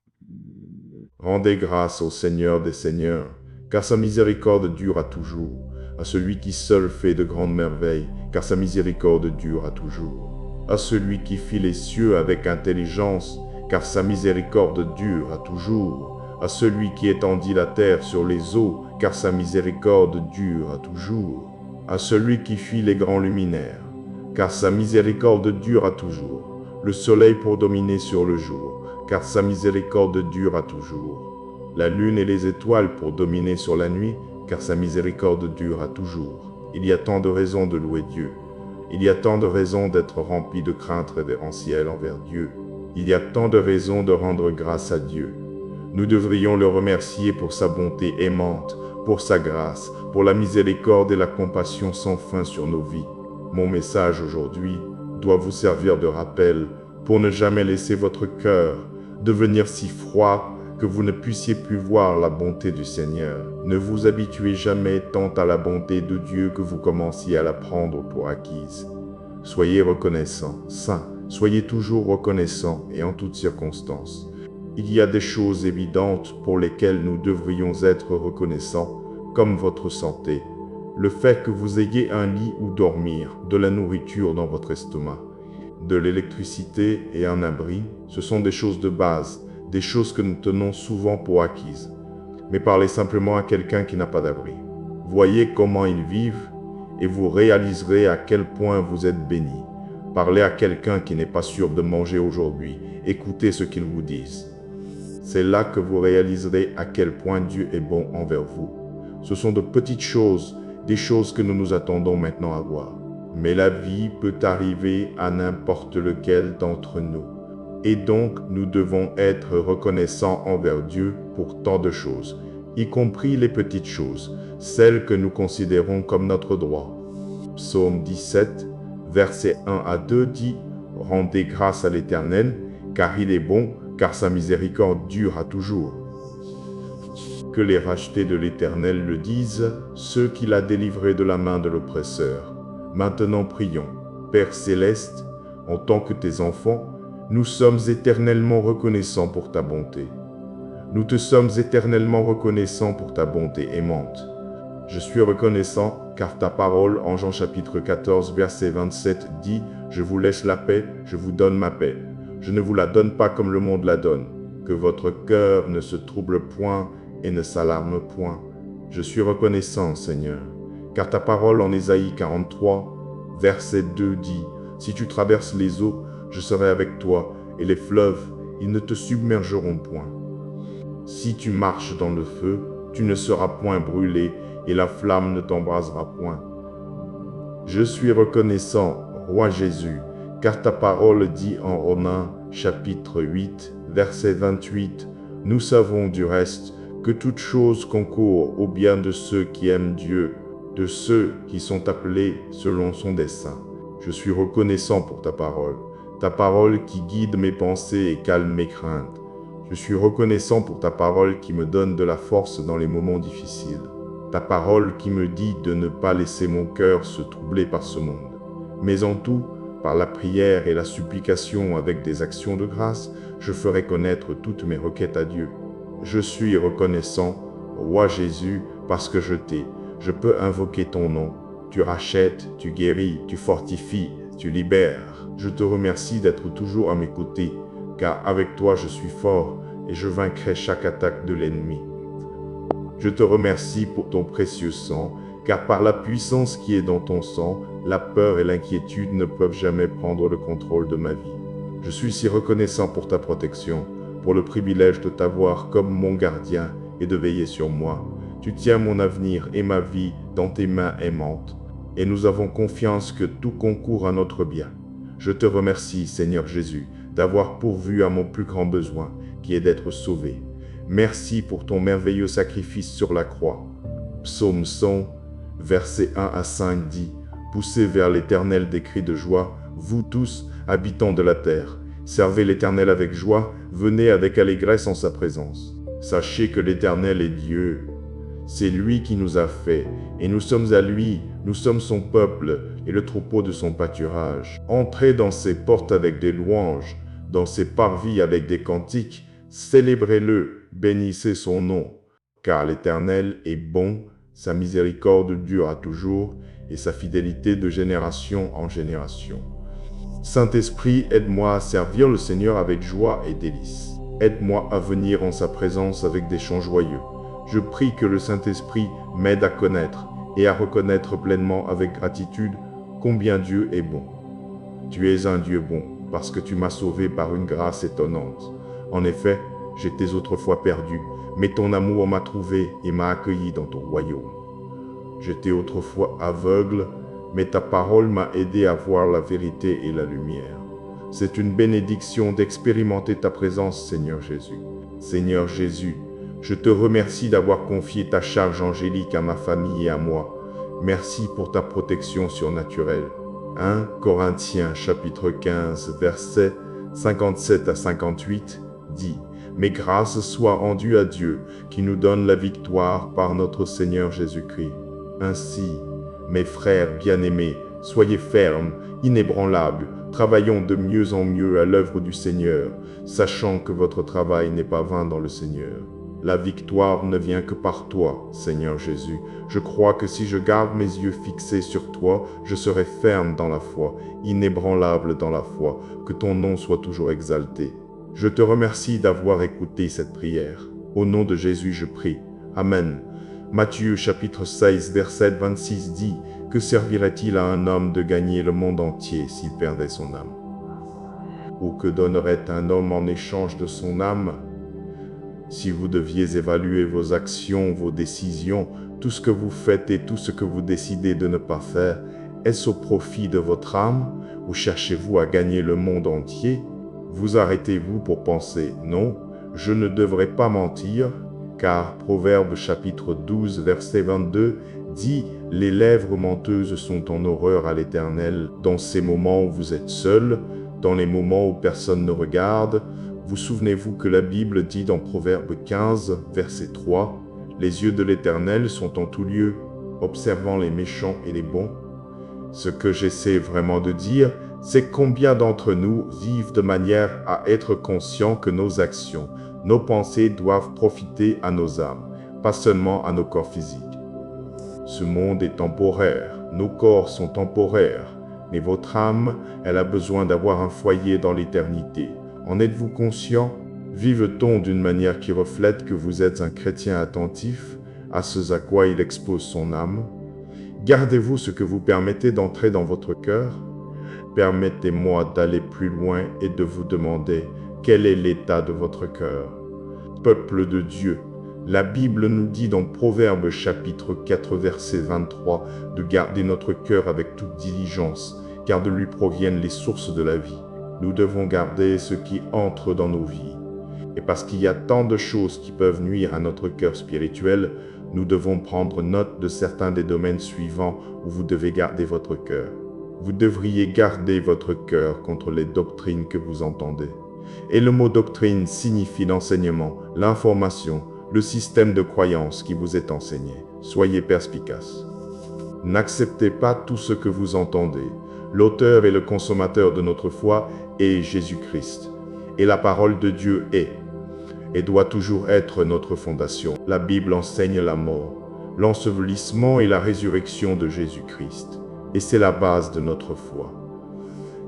Rendez grâce au Seigneur des seigneurs, car sa miséricorde dure à toujours. À celui qui seul fait de grandes merveilles, car sa miséricorde dure à toujours. À celui qui fit les cieux avec intelligence, car sa miséricorde dure à toujours. À celui qui étendit la terre sur les eaux, car sa miséricorde dure à toujours. À celui qui fit les grands luminaires, car sa miséricorde dure à toujours. Le soleil pour dominer sur le jour, car sa miséricorde dure à toujours. La lune et les étoiles pour dominer sur la nuit, car sa miséricorde dure à toujours. Il y a tant de raisons de louer Dieu. Il y a tant de raisons d'être rempli de crainte révérentielle envers Dieu. Il y a tant de raisons de rendre grâce à Dieu. Nous devrions le remercier pour sa bonté aimante, pour sa grâce, pour la miséricorde et la compassion sans fin sur nos vies. Mon message aujourd'hui doit vous servir de rappel pour ne jamais laisser votre cœur devenir si froid que vous ne puissiez plus voir la bonté du Seigneur. Ne vous habituez jamais tant à la bonté de Dieu que vous commenciez à la prendre pour acquise. Soyez reconnaissants, saints, soyez toujours reconnaissants et en toutes circonstances. Il y a des choses évidentes pour lesquelles nous devrions être reconnaissants, comme votre santé, le fait que vous ayez un lit où dormir, de la nourriture dans votre estomac, de l'électricité et un abri, ce sont des choses de base, des choses que nous tenons souvent pour acquises. Mais parlez simplement à quelqu'un qui n'a pas d'abri. Voyez comment ils vivent et vous réaliserez à quel point vous êtes bénis. Parlez à quelqu'un qui n'est pas sûr de manger aujourd'hui. Écoutez ce qu'ils vous disent. C'est là que vous réaliserez à quel point Dieu est bon envers vous. Ce sont de petites choses, des choses que nous nous attendons maintenant à voir. Mais la vie peut arriver à n'importe lequel d'entre nous. Et donc, nous devons être reconnaissants envers Dieu pour tant de choses, y compris les petites choses, celles que nous considérons comme notre droit. Psaume 17, versets 1 à 2 dit « Rendez grâce à l'Éternel, car il est bon, car sa miséricorde dure à toujours. » Que les rachetés de l'Éternel le disent, ceux qu'il a délivrés de la main de l'oppresseur. Maintenant prions. Père céleste, en tant que tes enfants, nous sommes éternellement reconnaissants pour ta bonté. Nous te sommes éternellement reconnaissants pour ta bonté aimante. Je suis reconnaissant car ta parole en Jean chapitre 14 verset 27 dit « Je vous laisse la paix, je vous donne ma paix. Je ne vous la donne pas comme le monde la donne. Que votre cœur ne se trouble point et ne s'alarme point. Je suis reconnaissant, Seigneur, car ta parole en Ésaïe 43 verset 2 dit « Si tu traverses les eaux, je serai avec toi, et les fleuves, ils ne te submergeront point. Si tu marches dans le feu, tu ne seras point brûlé, et la flamme ne t'embrasera point. Je suis reconnaissant, Roi Jésus, car ta parole dit en Romains, chapitre 8, verset 28, « Nous savons du reste que toute chose concourt au bien de ceux qui aiment Dieu, de ceux qui sont appelés selon son dessein. » Je suis reconnaissant pour ta parole qui guide mes pensées et calme mes craintes. Je suis reconnaissant pour ta parole qui me donne de la force dans les moments difficiles. Ta parole qui me dit de ne pas laisser mon cœur se troubler par ce monde. Mais en tout, par la prière et la supplication avec des actions de grâce, je ferai connaître toutes mes requêtes à Dieu. Je suis reconnaissant, Roi Jésus, parce que je t'ai. Je peux invoquer ton nom. Tu rachètes, tu guéris, tu fortifies, tu libères. Je te remercie d'être toujours à mes côtés, car avec toi je suis fort et je vaincrai chaque attaque de l'ennemi. Je te remercie pour ton précieux sang, car par la puissance qui est dans ton sang, la peur et l'inquiétude ne peuvent jamais prendre le contrôle de ma vie. Je suis si reconnaissant pour ta protection, pour le privilège de t'avoir comme mon gardien et de veiller sur moi. Tu tiens mon avenir et ma vie dans tes mains aimantes, et nous avons confiance que tout concourt à notre bien. Je te remercie, Seigneur Jésus, d'avoir pourvu à mon plus grand besoin, qui est d'être sauvé. Merci pour ton merveilleux sacrifice sur la croix. Psaume 100, versets 1 à 5 dit, Poussez vers l'Éternel des cris de joie, vous tous, habitants de la terre. Servez l'Éternel avec joie, venez avec allégresse en sa présence. Sachez que l'Éternel est Dieu. C'est lui qui nous a fait, et nous sommes à lui, nous sommes son peuple et le troupeau de son pâturage. Entrez dans ses portes avec des louanges, dans ses parvis avec des cantiques, célébrez-le, bénissez son nom. Car l'Éternel est bon, sa miséricorde dure à toujours, et sa fidélité de génération en génération. Saint-Esprit, aide-moi à servir le Seigneur avec joie et délice. Aide-moi à venir en sa présence avec des chants joyeux. Je prie que le Saint-Esprit m'aide à connaître et à reconnaître pleinement avec gratitude combien Dieu est bon. Tu es un Dieu bon, parce que tu m'as sauvé par une grâce étonnante. En effet, j'étais autrefois perdu, mais ton amour m'a trouvé et m'a accueilli dans ton royaume. J'étais autrefois aveugle, mais ta parole m'a aidé à voir la vérité et la lumière. C'est une bénédiction d'expérimenter ta présence, Seigneur Jésus. Seigneur Jésus, je te remercie d'avoir confié ta charge angélique à ma famille et à moi. Merci pour ta protection surnaturelle. 1 Corinthiens chapitre 15, versets 57 à 58 dit « Mais grâce soit rendue à Dieu, qui nous donne la victoire par notre Seigneur Jésus-Christ. Ainsi, mes frères bien-aimés, soyez fermes, inébranlables, travaillons de mieux en mieux à l'œuvre du Seigneur, sachant que votre travail n'est pas vain dans le Seigneur. La victoire ne vient que par toi, Seigneur Jésus. Je crois que si je garde mes yeux fixés sur toi, je serai ferme dans la foi, inébranlable dans la foi, que ton nom soit toujours exalté. Je te remercie d'avoir écouté cette prière. Au nom de Jésus, je prie. Amen. Matthieu chapitre 16, verset 26 dit « Que servirait-il à un homme de gagner le monde entier s'il perdait son âme? Ou que donnerait un homme en échange de son âme? Si vous deviez évaluer vos actions, vos décisions, tout ce que vous faites et tout ce que vous décidez de ne pas faire, est-ce au profit de votre âme ou cherchez-vous à gagner le monde entier? Vous arrêtez-vous pour penser « Non, je ne devrais pas mentir » car Proverbe chapitre 12 verset 22 dit « Les lèvres menteuses sont en horreur à l'Éternel dans ces moments où vous êtes seul, dans les moments où personne ne regarde. » Vous souvenez-vous que la Bible dit dans Proverbe 15 verset 3 « Les yeux de l'Éternel sont en tout lieu, observant les méchants et les bons. » Ce que j'essaie vraiment de dire, c'est combien d'entre nous vivent de manière à être conscients que nos actions, nos pensées doivent profiter à nos âmes, pas seulement à nos corps physiques. Ce monde est temporaire, nos corps sont temporaires, mais votre âme, elle a besoin d'avoir un foyer dans l'éternité. En êtes-vous conscient? Vive-t-on d'une manière qui reflète que vous êtes un chrétien attentif à ce à quoi il expose son âme? Gardez-vous ce que vous permettez d'entrer dans votre cœur? Permettez-moi d'aller plus loin et de vous demander quel est l'état de votre cœur. Peuple de Dieu, la Bible nous dit dans Proverbe chapitre 4 verset 23 de garder notre cœur avec toute diligence, car de lui proviennent les sources de la vie. Nous devons garder ce qui entre dans nos vies. Et parce qu'il y a tant de choses qui peuvent nuire à notre cœur spirituel, nous devons prendre note de certains des domaines suivants où vous devez garder votre cœur. Vous devriez garder votre cœur contre les doctrines que vous entendez. Et le mot doctrine signifie l'enseignement, l'information, le système de croyance qui vous est enseigné. Soyez perspicaces. N'acceptez pas tout ce que vous entendez. L'auteur et le consommateur de notre foi est Jésus-Christ. Et la parole de Dieu est et doit toujours être notre fondation. La Bible enseigne la mort, l'ensevelissement et la résurrection de Jésus-Christ. Et c'est la base de notre foi.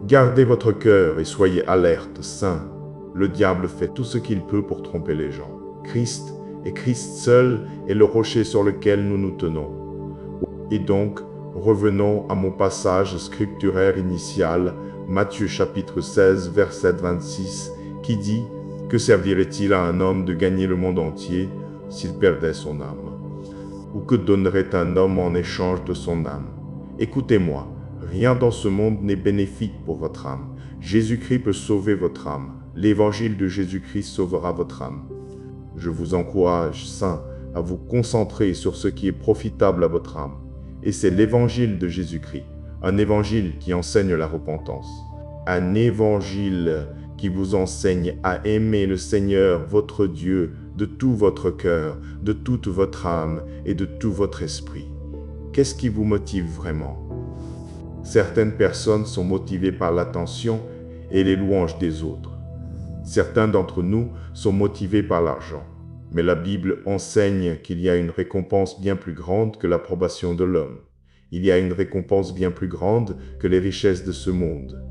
Gardez votre cœur et soyez alerte, saints. Le diable fait tout ce qu'il peut pour tromper les gens. Christ et Christ seul est le rocher sur lequel nous nous tenons. Et donc, revenons à mon passage scripturaire initial, Matthieu chapitre 16, verset 26, qui dit « Que servirait-il à un homme de gagner le monde entier s'il perdait son âme? Ou que donnerait un homme en échange de son âme? Écoutez-moi, rien dans ce monde n'est bénéfique pour votre âme. Jésus-Christ peut sauver votre âme. L'évangile de Jésus-Christ sauvera votre âme. Je vous encourage, saints, à vous concentrer sur ce qui est profitable à votre âme. Et c'est l'évangile de Jésus-Christ. un évangile qui enseigne la repentance, un évangile qui vous enseigne à aimer le Seigneur, votre Dieu, de tout votre cœur, de toute votre âme et de tout votre esprit. Qu'est-ce qui vous motive vraiment? Certaines personnes sont motivées par l'attention et les louanges des autres. Certains d'entre nous sont motivés par l'argent. Mais la Bible enseigne qu'il y a une récompense bien plus grande que l'approbation de l'homme. Il y a une récompense bien plus grande que les richesses de ce monde.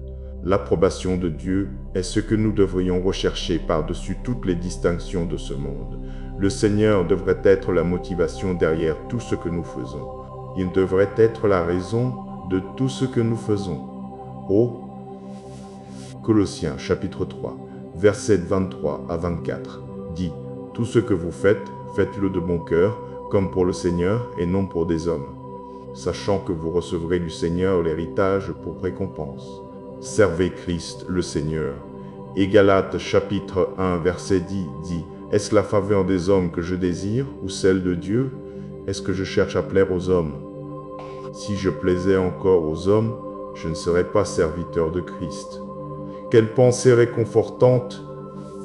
L'approbation de Dieu est ce que nous devrions rechercher par-dessus toutes les distinctions de ce monde. Le Seigneur devrait être la motivation derrière tout ce que nous faisons. Il devrait être la raison de tout ce que nous faisons. Oh, Colossiens chapitre 3, versets 23 à 24, dit « Tout ce que vous faites, faites-le de bon cœur, comme pour le Seigneur et non pour des hommes, sachant que vous recevrez du Seigneur l'héritage pour récompense. Servez Christ le Seigneur. » Et Galates chapitre 1 verset 10 dit « Est-ce la faveur des hommes que je désire ou celle de Dieu? Est-ce que je cherche à plaire aux hommes? Si je plaisais encore aux hommes, je ne serais pas serviteur de Christ. » Quelle pensée réconfortante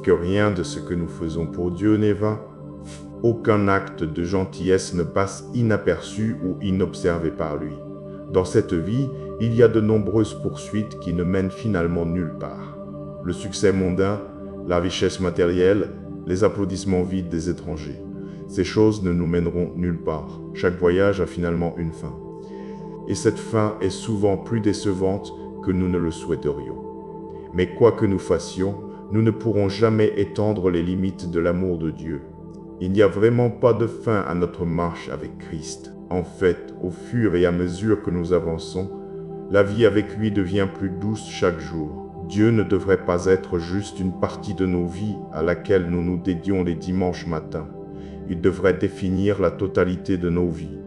que rien de ce que nous faisons pour Dieu n'est vain. Aucun acte de gentillesse ne passe inaperçu ou inobservé par lui. Dans cette vie, il y a de nombreuses poursuites qui ne mènent finalement nulle part. Le succès mondain, la richesse matérielle, les applaudissements vides des étrangers. Ces choses ne nous mèneront nulle part. Chaque voyage a finalement une fin. Et cette fin est souvent plus décevante que nous ne le souhaiterions. Mais quoi que nous fassions, nous ne pourrons jamais étendre les limites de l'amour de Dieu. Il n'y a vraiment pas de fin à notre marche avec Christ. En fait, au fur et à mesure que nous avançons, la vie avec lui devient plus douce chaque jour. Dieu ne devrait pas être juste une partie de nos vies à laquelle nous nous dédions les dimanches matins. Il devrait définir la totalité de nos vies.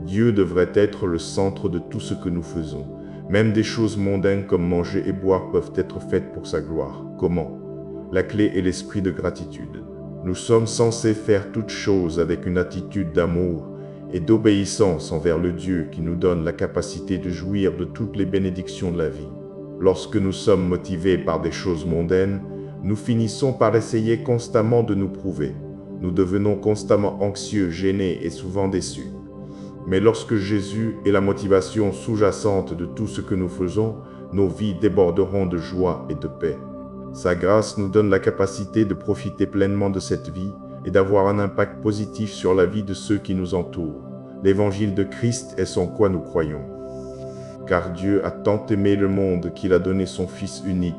Dieu devrait être le centre de tout ce que nous faisons. Même des choses mondaines comme manger et boire peuvent être faites pour sa gloire. Comment? La clé est l'esprit de gratitude. Nous sommes censés faire toutes choses avec une attitude d'amour et d'obéissance envers le Dieu qui nous donne la capacité de jouir de toutes les bénédictions de la vie. Lorsque nous sommes motivés par des choses mondaines, nous finissons par essayer constamment de nous prouver. Nous devenons constamment anxieux, gênés et souvent déçus. Mais lorsque Jésus est la motivation sous-jacente de tout ce que nous faisons, nos vies déborderont de joie et de paix. Sa grâce nous donne la capacité de profiter pleinement de cette vie et d'avoir un impact positif sur la vie de ceux qui nous entourent. L'évangile de Christ est sans quoi nous croyons. Car Dieu a tant aimé le monde qu'il a donné son Fils unique,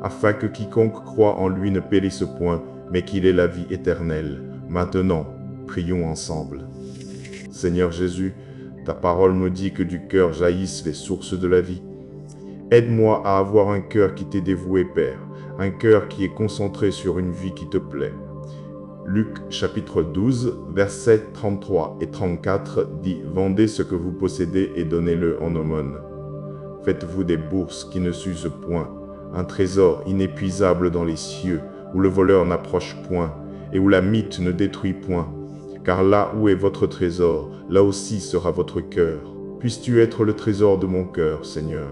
afin que quiconque croit en lui ne périsse point, mais qu'il ait la vie éternelle. Maintenant, prions ensemble. Seigneur Jésus, ta parole me dit que du cœur jaillissent les sources de la vie. Aide-moi à avoir un cœur qui t'est dévoué, Père, un cœur qui est concentré sur une vie qui te plaît. Luc chapitre 12, versets 33 et 34 dit « Vendez ce que vous possédez et donnez-le en aumône. Faites-vous des bourses qui ne s'usent point, un trésor inépuisable dans les cieux, où le voleur n'approche point et où la mythe ne détruit point. Car là où est votre trésor, là aussi sera votre cœur. Puisses-tu être le trésor de mon cœur, Seigneur.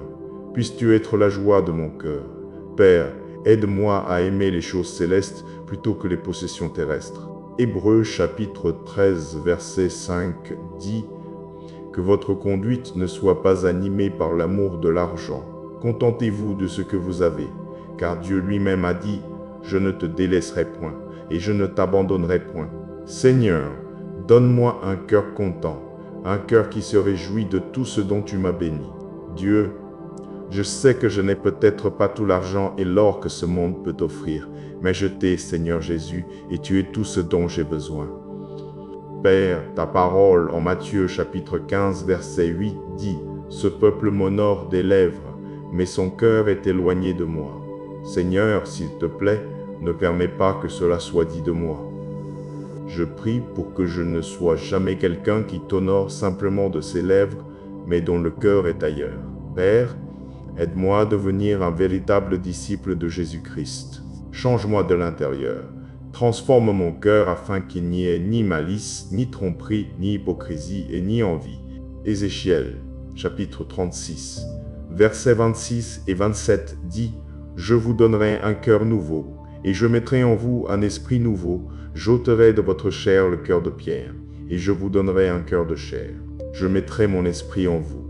Puisses-tu être la joie de mon cœur. Père, aide-moi à aimer les choses célestes plutôt que les possessions terrestres. » Hébreux chapitre 13, verset 5 dit « Que votre conduite ne soit pas animée par l'amour de l'argent. Contentez-vous de ce que vous avez, car Dieu lui-même a dit « Je ne te délaisserai point, et je ne t'abandonnerai point. » Seigneur, donne-moi un cœur content, un cœur qui se réjouit de tout ce dont tu m'as béni. Dieu, je sais que je n'ai peut-être pas tout l'argent et l'or que ce monde peut offrir, mais je t'ai, Seigneur Jésus, et tu es tout ce dont j'ai besoin. Père, ta parole en Matthieu chapitre 15, verset 8 dit « Ce peuple m'honore des lèvres, mais son cœur est éloigné de moi. Seigneur, s'il te plaît, ne permets pas que cela soit dit de moi. Je prie pour que je ne sois jamais quelqu'un qui t'honore simplement de ses lèvres, mais dont le cœur est ailleurs. Père, aide-moi à devenir un véritable disciple de Jésus-Christ. Change-moi de l'intérieur. Transforme mon cœur afin qu'il n'y ait ni malice, ni tromperie, ni hypocrisie et ni envie. Ézéchiel, chapitre 36, versets 26 et 27 dit « Je vous donnerai un cœur nouveau, et je mettrai en vous un esprit nouveau, j'ôterai de votre chair le cœur de pierre, et je vous donnerai un cœur de chair. Je mettrai mon esprit en vous,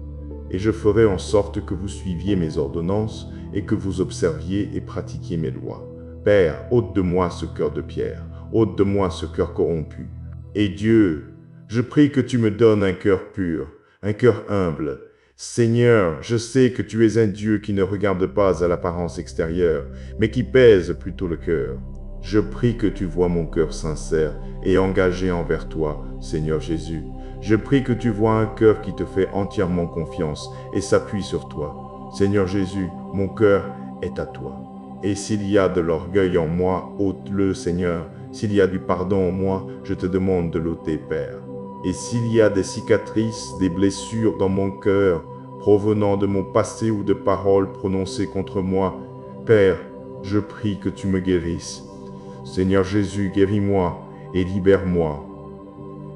et je ferai en sorte que vous suiviez mes ordonnances, et que vous observiez et pratiquiez mes lois. Père, ôte de moi ce cœur de pierre, ôte de moi ce cœur corrompu. Et Dieu, je prie que tu me donnes un cœur pur, un cœur humble. Seigneur, je sais que tu es un Dieu qui ne regarde pas à l'apparence extérieure, mais qui pèse plutôt le cœur. Je prie que tu vois mon cœur sincère et engagé envers toi, Seigneur Jésus. Je prie que tu vois un cœur qui te fait entièrement confiance et s'appuie sur toi. Seigneur Jésus, mon cœur est à toi. Et s'il y a de l'orgueil en moi, ôte-le, Seigneur. S'il y a du pardon en moi, je te demande de l'ôter, Père. Et s'il y a des cicatrices, des blessures dans mon cœur, provenant de mon passé ou de paroles prononcées contre moi, Père, je prie que tu me guérisses. Seigneur Jésus, guéris-moi et libère-moi.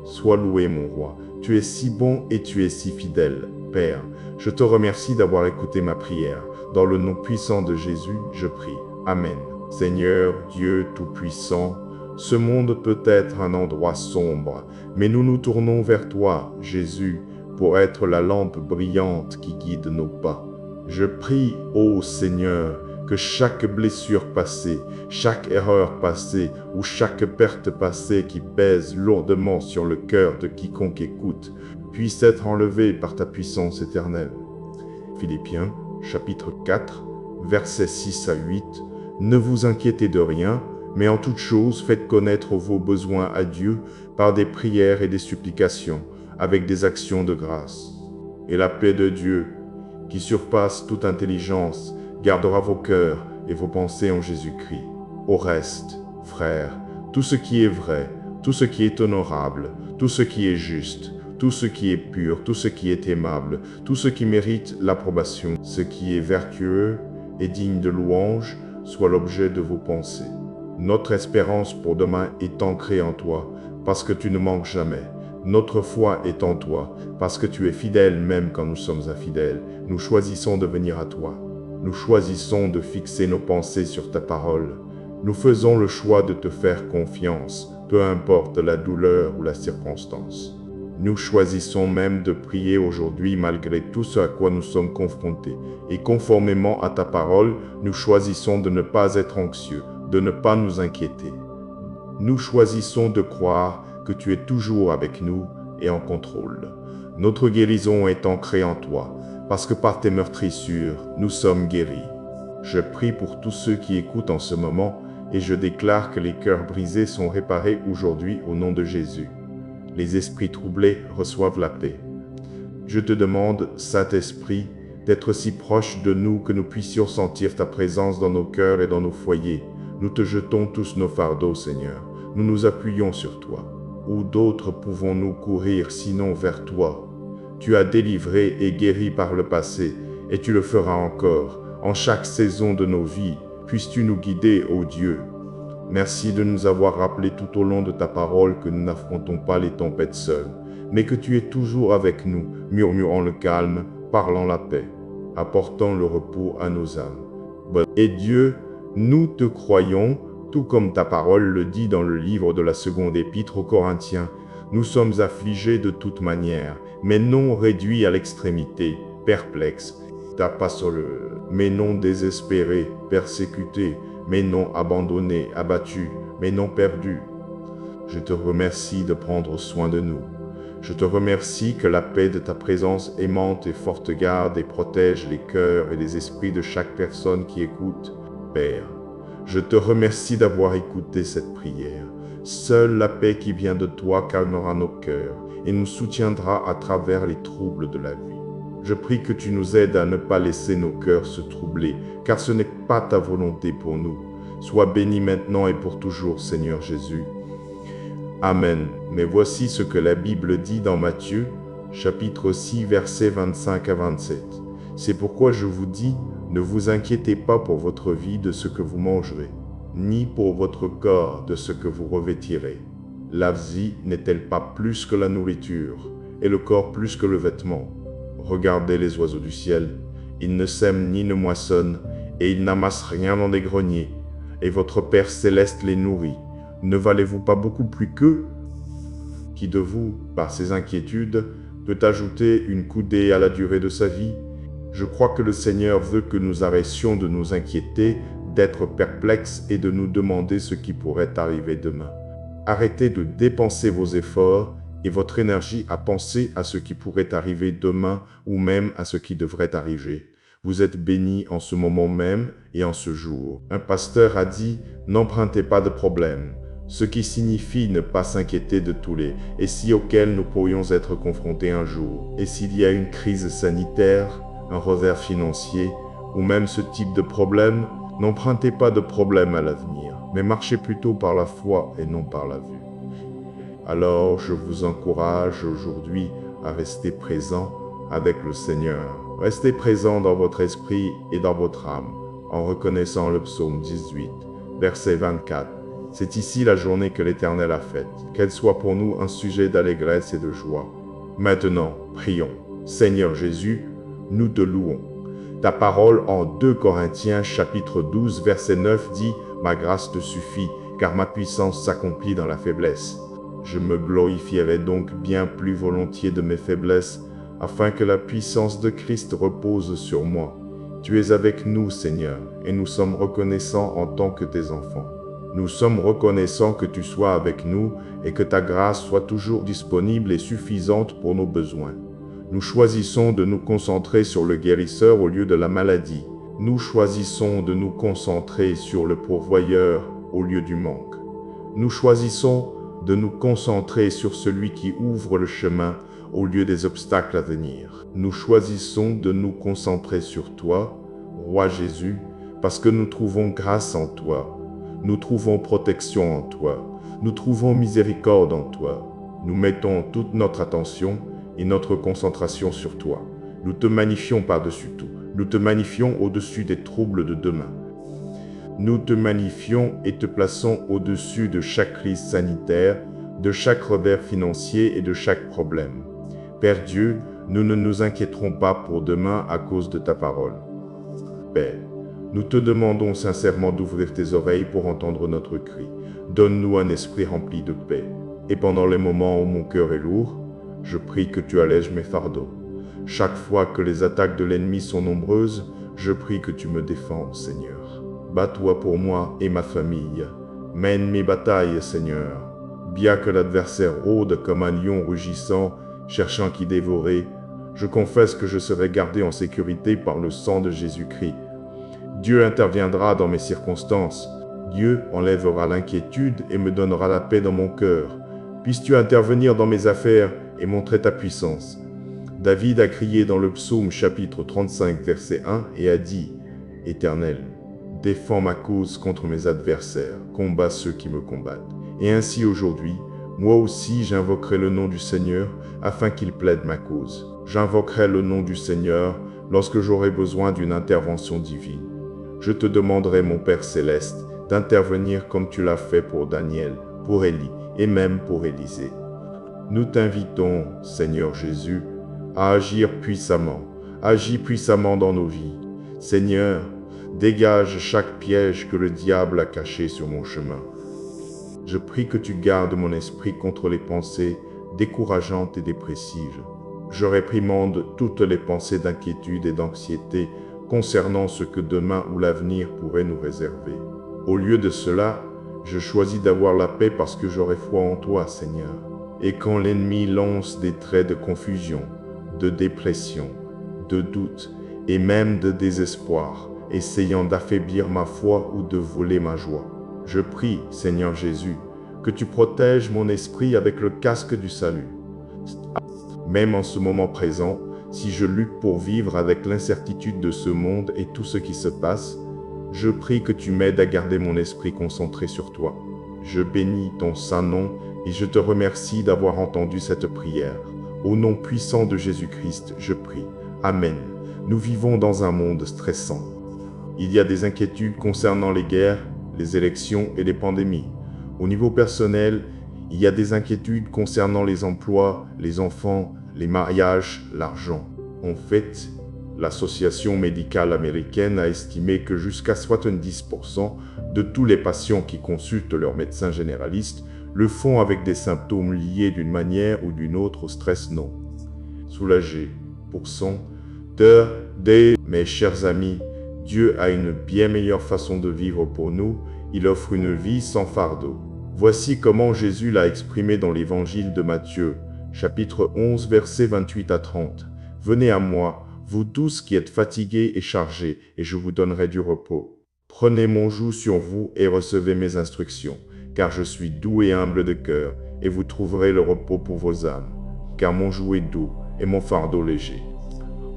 Sois loué, mon roi. Tu es si bon et tu es si fidèle. Père, je te remercie d'avoir écouté ma prière. Dans le nom puissant de Jésus, je prie. Amen. Seigneur Dieu Tout-Puissant, ce monde peut être un endroit sombre, mais nous nous tournons vers toi, Jésus, pour être la lampe brillante qui guide nos pas. Je prie, ô Seigneur, que chaque blessure passée, chaque erreur passée ou chaque perte passée qui pèse lourdement sur le cœur de quiconque écoute puisse être enlevée par ta puissance éternelle. Philippiens, chapitre 4, versets 6 à 8. Ne vous inquiétez de rien, mais en toute chose faites connaître vos besoins à Dieu par des prières et des supplications, avec des actions de grâce. Et la paix de Dieu, qui surpasse toute intelligence, gardera vos cœurs et vos pensées en Jésus-Christ. Au reste, frères, tout ce qui est vrai, tout ce qui est honorable, tout ce qui est juste, tout ce qui est pur, tout ce qui est aimable, tout ce qui mérite l'approbation, ce qui est vertueux et digne de louange, soit l'objet de vos pensées. Notre espérance pour demain est ancrée en toi, parce que tu ne manques jamais. Notre foi est en toi, parce que tu es fidèle même quand nous sommes infidèles. Nous choisissons de venir à toi. Nous choisissons de fixer nos pensées sur ta parole. Nous faisons le choix de te faire confiance, peu importe la douleur ou la circonstance. Nous choisissons même de prier aujourd'hui malgré tout ce à quoi nous sommes confrontés. Et conformément à ta parole, nous choisissons de ne pas être anxieux, de ne pas nous inquiéter. Nous choisissons de croire que tu es toujours avec nous et en contrôle. Notre guérison est ancrée en toi, parce que par tes meurtrissures, nous sommes guéris. Je prie pour tous ceux qui écoutent en ce moment et je déclare que les cœurs brisés sont réparés aujourd'hui au nom de Jésus. Les esprits troublés reçoivent la paix. Je te demande, Saint-Esprit, d'être si proche de nous que nous puissions sentir ta présence dans nos cœurs et dans nos foyers. Nous te jetons tous nos fardeaux, Seigneur. Nous nous appuyons sur toi. Où d'autres pouvons-nous courir sinon vers toi? Tu as délivré et guéri par le passé, et tu le feras encore. En chaque saison de nos vies, puisses-tu nous guider, ô Dieu. Merci de nous avoir rappelé tout au long de ta parole que nous n'affrontons pas les tempêtes seuls, mais que tu es toujours avec nous, murmurant le calme, parlant la paix, apportant le repos à nos âmes. Et Dieu, nous te croyons, tout comme ta parole le dit dans le livre de la seconde épître aux Corinthiens. Nous sommes affligés de toute manière, mais non réduits à l'extrémité, perplexes, mais non désespérés, persécutés, mais non abandonnés, abattus, mais non perdus. Je te remercie de prendre soin de nous. Je te remercie que la paix de ta présence aimante et forte garde et protège les cœurs et les esprits de chaque personne qui écoute. Père, je te remercie d'avoir écouté cette prière. Seule la paix qui vient de toi calmera nos cœurs et nous soutiendra à travers les troubles de la vie. Je prie que tu nous aides à ne pas laisser nos cœurs se troubler, car ce n'est pas ta volonté pour nous. Sois béni maintenant et pour toujours, Seigneur Jésus. Amen. Mais voici ce que la Bible dit dans Matthieu, chapitre 6, versets 25 à 27. C'est pourquoi je vous dis, ne vous inquiétez pas pour votre vie de ce que vous mangerez, ni pour votre corps de ce que vous revêtirez. La vie n'est-elle pas plus que la nourriture, et le corps plus que le vêtement? Regardez les oiseaux du ciel. Ils ne sèment ni ne moissonnent, et ils n'amassent rien dans des greniers. Et votre Père céleste les nourrit. Ne valez-vous pas beaucoup plus qu'eux? Qui de vous, par ses inquiétudes, peut ajouter une coudée à la durée de sa vie? Je crois que le Seigneur veut que nous arrêtions de nous inquiéter, d'être perplexes et de nous demander ce qui pourrait arriver demain. Arrêtez de dépenser vos efforts et votre énergie à penser à ce qui pourrait arriver demain ou même à ce qui devrait arriver. Vous êtes bénis en ce moment même et en ce jour. Un pasteur a dit « N'empruntez pas de problème », ce qui signifie ne pas s'inquiéter de tous les « et si » auxquels nous pourrions être confrontés un jour. Et s'il y a une crise sanitaire, un revers financier ou même ce type de problème, n'empruntez pas de problème à l'avenir, mais marchez plutôt par la foi et non par la vue. Alors je vous encourage aujourd'hui à rester présent avec le Seigneur. Restez présent dans votre esprit et dans votre âme, en reconnaissant le psaume 18, verset 24. C'est ici la journée que l'Éternel a faite, qu'elle soit pour nous un sujet d'allégresse et de joie. Maintenant, prions. Seigneur Jésus, nous te louons. Ta parole en 2 Corinthiens chapitre 12 verset 9 dit « Ma grâce te suffit, car ma puissance s'accomplit dans la faiblesse. Je me glorifierai donc bien plus volontiers de mes faiblesses, afin que la puissance de Christ repose sur moi. Tu es avec nous, Seigneur, et nous sommes reconnaissants en tant que tes enfants. Nous sommes reconnaissants que tu sois avec nous et que ta grâce soit toujours disponible et suffisante pour nos besoins. Nous choisissons de nous concentrer sur le guérisseur au lieu de la maladie. Nous choisissons de nous concentrer sur le pourvoyeur au lieu du manque. Nous choisissons de nous concentrer sur celui qui ouvre le chemin au lieu des obstacles à venir. Nous choisissons de nous concentrer sur toi, Roi Jésus, parce que nous trouvons grâce en toi. Nous trouvons protection en toi. Nous trouvons miséricorde en toi. Nous mettons toute notre attention et notre concentration sur toi. Nous te magnifions par-dessus tout. Nous te magnifions au-dessus des troubles de demain. Nous te magnifions et te plaçons au-dessus de chaque crise sanitaire, de chaque revers financier et de chaque problème. Père Dieu, nous ne nous inquiéterons pas pour demain à cause de ta parole. Père, nous te demandons sincèrement d'ouvrir tes oreilles pour entendre notre cri. Donne-nous un esprit rempli de paix. Et pendant les moments où mon cœur est lourd, je prie que tu allèges mes fardeaux. Chaque fois que les attaques de l'ennemi sont nombreuses, je prie que tu me défends, Seigneur. Bats-toi pour moi et ma famille. Mène mes batailles, Seigneur. Bien que l'adversaire rôde comme un lion rugissant, cherchant qui dévorer, je confesse que je serai gardé en sécurité par le sang de Jésus-Christ. Dieu interviendra dans mes circonstances. Dieu enlèvera l'inquiétude et me donnera la paix dans mon cœur. Puisses-tu intervenir dans mes affaires et montrer ta puissance. David a crié dans le psaume chapitre 35 verset 1 et a dit « Éternel, défends ma cause contre mes adversaires, combats ceux qui me combattent. » Et ainsi aujourd'hui, moi aussi j'invoquerai le nom du Seigneur afin qu'il plaide ma cause. J'invoquerai le nom du Seigneur lorsque j'aurai besoin d'une intervention divine. Je te demanderai, mon Père céleste, d'intervenir comme tu l'as fait pour Daniel, pour Élie et même pour Élisée. Nous t'invitons, Seigneur Jésus, à agir puissamment. Agis puissamment dans nos vies. Seigneur, dégage chaque piège que le diable a caché sur mon chemin. Je prie que tu gardes mon esprit contre les pensées décourageantes et dépressives. Je réprimande toutes les pensées d'inquiétude et d'anxiété concernant ce que demain ou l'avenir pourrait nous réserver. Au lieu de cela, je choisis d'avoir la paix parce que j'aurai foi en toi, Seigneur. Et quand l'ennemi lance des traits de confusion, de dépression, de doute et même de désespoir, essayant d'affaiblir ma foi ou de voler ma joie, je prie, Seigneur Jésus, que tu protèges mon esprit avec le casque du salut. Même en ce moment présent, si je lutte pour vivre avec l'incertitude de ce monde et tout ce qui se passe, je prie que tu m'aides à garder mon esprit concentré sur toi. Je bénis ton saint nom et je te remercie d'avoir entendu cette prière. Au nom puissant de Jésus-Christ, je prie. Amen. Nous vivons dans un monde stressant. Il y a des inquiétudes concernant les guerres, les élections et les pandémies. Au niveau personnel, il y a des inquiétudes concernant les emplois, les enfants, les mariages, l'argent. En fait, l'Association médicale américaine a estimé que jusqu'à 70% de tous les patients qui consultent leur médecin généraliste le font avec des symptômes liés d'une manière ou d'une autre au stress non soulagé. Mes chers amis, Dieu a une bien meilleure façon de vivre pour nous. Il offre une vie sans fardeau. Voici comment Jésus l'a exprimé dans l'évangile de Matthieu, chapitre 11, versets 28 à 30. Venez à moi, vous tous qui êtes fatigués et chargés, et je vous donnerai du repos. Prenez mon joug sur vous et recevez mes instructions, car je suis doux et humble de cœur, et vous trouverez le repos pour vos âmes, car mon joug est doux et mon fardeau léger.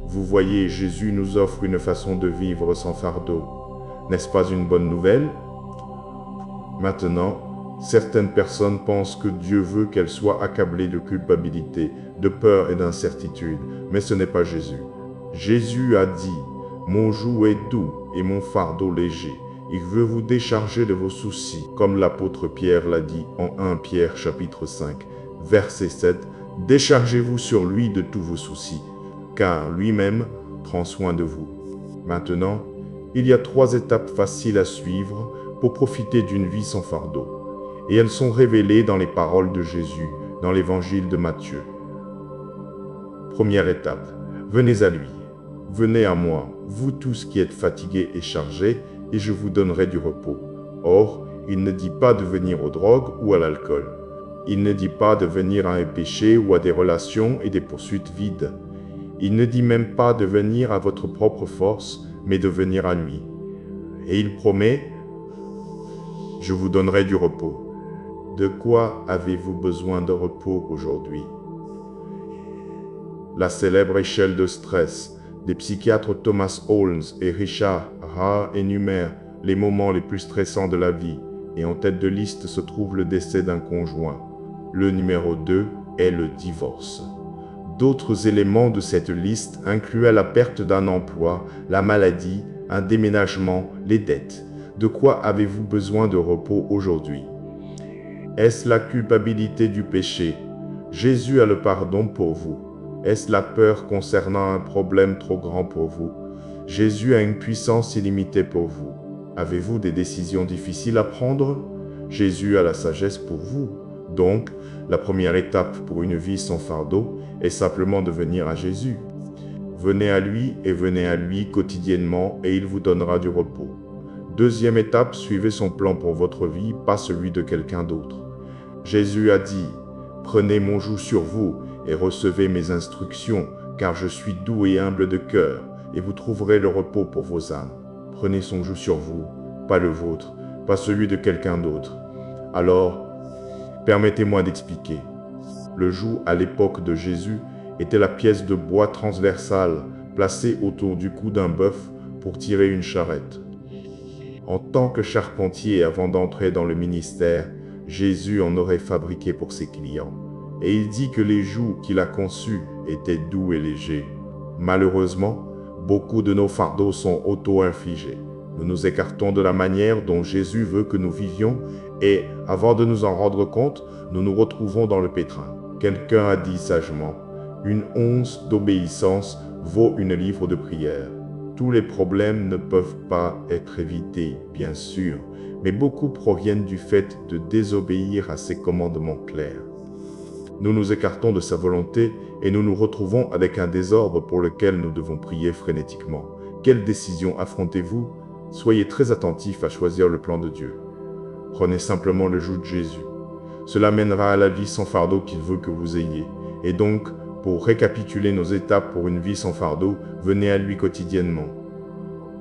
Vous voyez, Jésus nous offre une façon de vivre sans fardeau. N'est-ce pas une bonne nouvelle? Maintenant, certaines personnes pensent que Dieu veut qu'elles soient accablées de culpabilité, de peur et d'incertitude, mais ce n'est pas Jésus. Jésus a dit, « Mon joug est doux et mon fardeau léger. » Il veut vous décharger de vos soucis, comme l'apôtre Pierre l'a dit en 1 Pierre chapitre 5, verset 7, « Déchargez-vous sur lui de tous vos soucis, car lui-même prend soin de vous. » Maintenant, il y a 3 étapes faciles à suivre pour profiter d'une vie sans fardeau, et elles sont révélées dans les paroles de Jésus, dans l'évangile de Matthieu. Première étape, venez à lui. Venez à moi, vous tous qui êtes fatigués et chargés, et je vous donnerai du repos. Or, il ne dit pas de venir aux drogues ou à l'alcool. Il ne dit pas de venir à un péché ou à des relations et des poursuites vides. Il ne dit même pas de venir à votre propre force, mais de venir à lui. Et il promet, « Je vous donnerai du repos. » De quoi avez-vous besoin de repos aujourd'hui? La célèbre échelle de stress des psychiatres Thomas Holmes et Richard Ra énumère les moments les plus stressants de la vie, et en tête de liste se trouve le décès d'un conjoint. Le numéro 2 est le divorce. D'autres éléments de cette liste incluaient la perte d'un emploi, la maladie, un déménagement, les dettes. De quoi avez-vous besoin de repos aujourd'hui? Est-ce la culpabilité du péché? Jésus a le pardon pour vous. Est-ce la peur concernant un problème trop grand pour vous? Jésus a une puissance illimitée pour vous. Avez-vous des décisions difficiles à prendre? Jésus a la sagesse pour vous. Donc, la première étape pour une vie sans fardeau est simplement de venir à Jésus. Venez à lui et venez à lui quotidiennement et il vous donnera du repos. Deuxième étape, suivez son plan pour votre vie, pas celui de quelqu'un d'autre. Jésus a dit, « Prenez mon joug sur vous et recevez mes instructions, car je suis doux et humble de cœur, et vous trouverez le repos pour vos âmes. » Prenez son joug sur vous, pas le vôtre, pas celui de quelqu'un d'autre. Alors, permettez-moi d'expliquer. Le joug à l'époque de Jésus était la pièce de bois transversale placée autour du cou d'un bœuf pour tirer une charrette. En tant que charpentier avant d'entrer dans le ministère, Jésus en aurait fabriqué pour ses clients. Et il dit que les jougs qu'il a conçus étaient doux et légers. Malheureusement, beaucoup de nos fardeaux sont auto-infligés. Nous nous écartons de la manière dont Jésus veut que nous vivions et, avant de nous en rendre compte, nous nous retrouvons dans le pétrin. Quelqu'un a dit sagement, « Une once d'obéissance vaut une livre de prière. » Tous les problèmes ne peuvent pas être évités, bien sûr, mais beaucoup proviennent du fait de désobéir à ses commandements clairs. Nous nous écartons de sa volonté et nous nous retrouvons avec un désordre pour lequel nous devons prier frénétiquement. Quelle décision affrontez-vous? Soyez très attentifs à choisir le plan de Dieu. Prenez simplement le joug de Jésus. Cela mènera à la vie sans fardeau qu'il veut que vous ayez. Et donc, pour récapituler nos étapes pour une vie sans fardeau, venez à lui quotidiennement.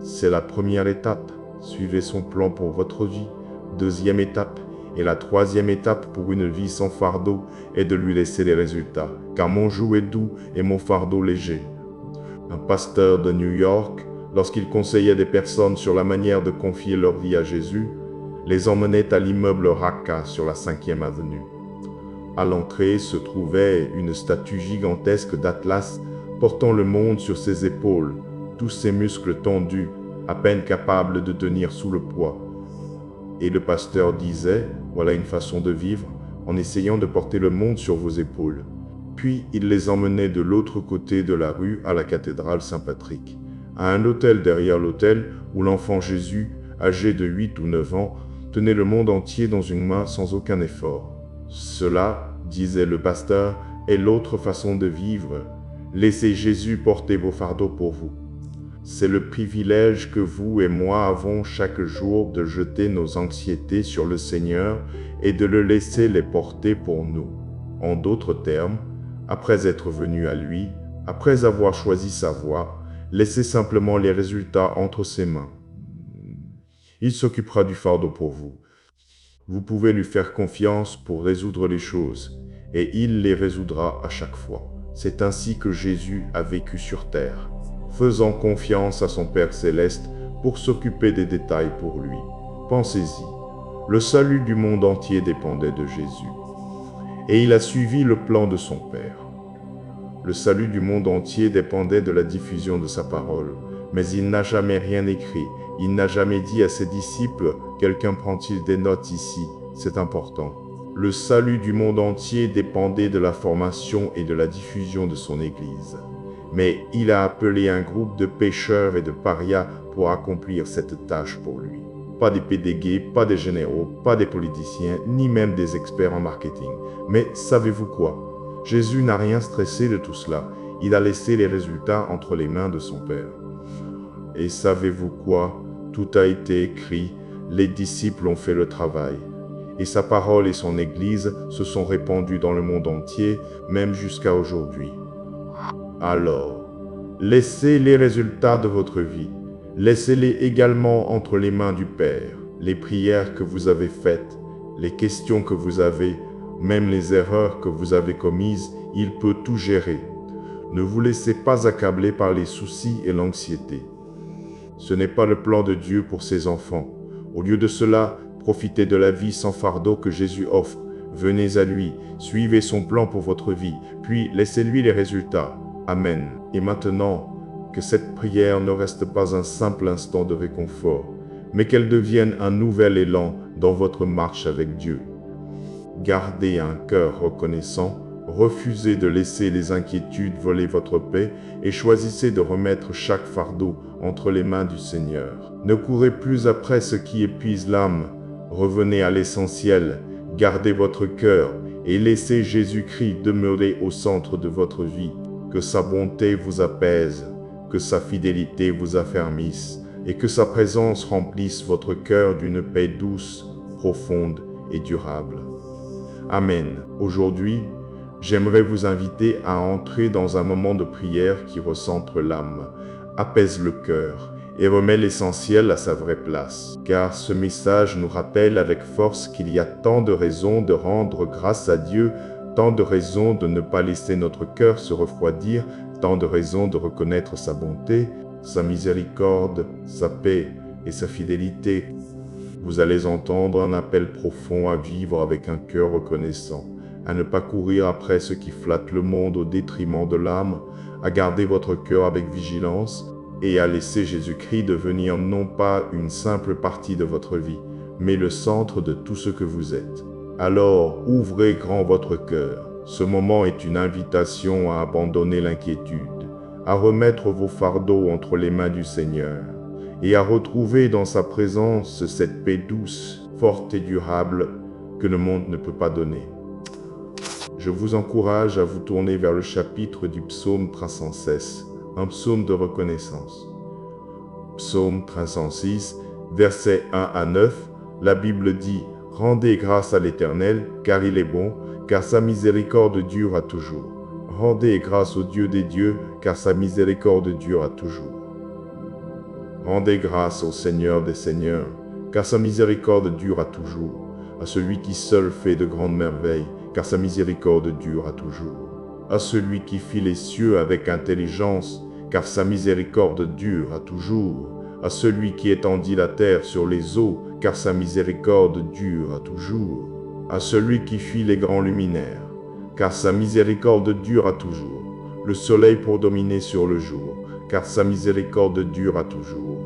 C'est la première étape. Suivez son plan pour votre vie. Deuxième étape. Et la troisième étape pour une vie sans fardeau est de lui laisser les résultats, car mon joug est doux et mon fardeau léger. Un pasteur de New York, lorsqu'il conseillait des personnes sur la manière de confier leur vie à Jésus, les emmenait à l'immeuble Raqqa sur la 5e avenue. À l'entrée se trouvait une statue gigantesque d'Atlas portant le monde sur ses épaules, tous ses muscles tendus, à peine capables de tenir sous le poids. Et le pasteur disait, voilà une façon de vivre, en essayant de porter le monde sur vos épaules. Puis il les emmenait de l'autre côté de la rue à la cathédrale Saint-Patrick, à un hôtel derrière l'hôtel où l'enfant Jésus, âgé de 8 ou 9 ans, tenait le monde entier dans une main sans aucun effort. Cela, disait le pasteur, est l'autre façon de vivre. Laissez Jésus porter vos fardeaux pour vous. C'est le privilège que vous et moi avons chaque jour de jeter nos anxiétés sur le Seigneur et de le laisser les porter pour nous. En d'autres termes, après être venu à lui, après avoir choisi sa voie, laissez simplement les résultats entre ses mains. Il s'occupera du fardeau pour vous. Vous pouvez lui faire confiance pour résoudre les choses, et il les résoudra à chaque fois. C'est ainsi que Jésus a vécu sur terre, faisant confiance à son Père céleste pour s'occuper des détails pour lui. Pensez-y, le salut du monde entier dépendait de Jésus, et il a suivi le plan de son Père. Le salut du monde entier dépendait de la diffusion de sa parole, mais il n'a jamais rien écrit. Il n'a jamais dit à ses disciples « Quelqu'un prend-il des notes ici ?» C'est important. Le salut du monde entier dépendait de la formation et de la diffusion de son Église. Mais il a appelé un groupe de pécheurs et de parias pour accomplir cette tâche pour lui. Pas des PDG, pas des généraux, pas des politiciens, ni même des experts en marketing. Mais savez-vous quoi? Jésus n'a rien stressé de tout cela. Il a laissé les résultats entre les mains de son Père. Et savez-vous quoi? Tout a été écrit, les disciples ont fait le travail. Et sa parole et son Église se sont répandues dans le monde entier, même jusqu'à aujourd'hui. Alors, laissez les résultats de votre vie. Laissez-les également entre les mains du Père. Les prières que vous avez faites, les questions que vous avez, même les erreurs que vous avez commises, il peut tout gérer. Ne vous laissez pas accabler par les soucis et l'anxiété. Ce n'est pas le plan de Dieu pour ses enfants. Au lieu de cela, profitez de la vie sans fardeau que Jésus offre. Venez à lui, suivez son plan pour votre vie, puis laissez-lui les résultats. Amen. Et maintenant, que cette prière ne reste pas un simple instant de réconfort, mais qu'elle devienne un nouvel élan dans votre marche avec Dieu. Gardez un cœur reconnaissant, refusez de laisser les inquiétudes voler votre paix et choisissez de remettre chaque fardeau entre les mains du Seigneur. Ne courez plus après ce qui épuise l'âme, revenez à l'essentiel, gardez votre cœur et laissez Jésus-Christ demeurer au centre de votre vie. Que sa bonté vous apaise, que sa fidélité vous affermisse et que sa présence remplisse votre cœur d'une paix douce, profonde et durable. Amen. Aujourd'hui, j'aimerais vous inviter à entrer dans un moment de prière qui recentre l'âme, apaise le cœur et remet l'essentiel à sa vraie place. Car ce message nous rappelle avec force qu'il y a tant de raisons de rendre grâce à Dieu, tant de raisons de ne pas laisser notre cœur se refroidir, tant de raisons de reconnaître sa bonté, sa miséricorde, sa paix et sa fidélité. Vous allez entendre un appel profond à vivre avec un cœur reconnaissant, à ne pas courir après ce qui flatte le monde au détriment de l'âme, à garder votre cœur avec vigilance et à laisser Jésus-Christ devenir non pas une simple partie de votre vie, mais le centre de tout ce que vous êtes. Alors, ouvrez grand votre cœur. Ce moment est une invitation à abandonner l'inquiétude, à remettre vos fardeaux entre les mains du Seigneur et à retrouver dans sa présence cette paix douce, forte et durable que le monde ne peut pas donner. Je vous encourage à vous tourner vers le chapitre du psaume 316, un psaume de reconnaissance. Psaume 306, versets 1 à 9, la Bible dit « Rendez grâce à l'Éternel, car il est bon, car sa miséricorde dure à toujours. Rendez grâce au Dieu des dieux, car sa miséricorde dure à toujours. Rendez grâce au Seigneur des seigneurs, car sa miséricorde dure à toujours. À celui qui seul fait de grandes merveilles, car sa miséricorde dure à toujours. À celui qui fit les cieux avec intelligence, car sa miséricorde dure à toujours. À celui qui étendit la terre sur les eaux, car sa miséricorde dure à toujours. À celui qui fit les grands luminaires, car sa miséricorde dure à toujours. Le soleil pour dominer sur le jour, car sa miséricorde dure à toujours.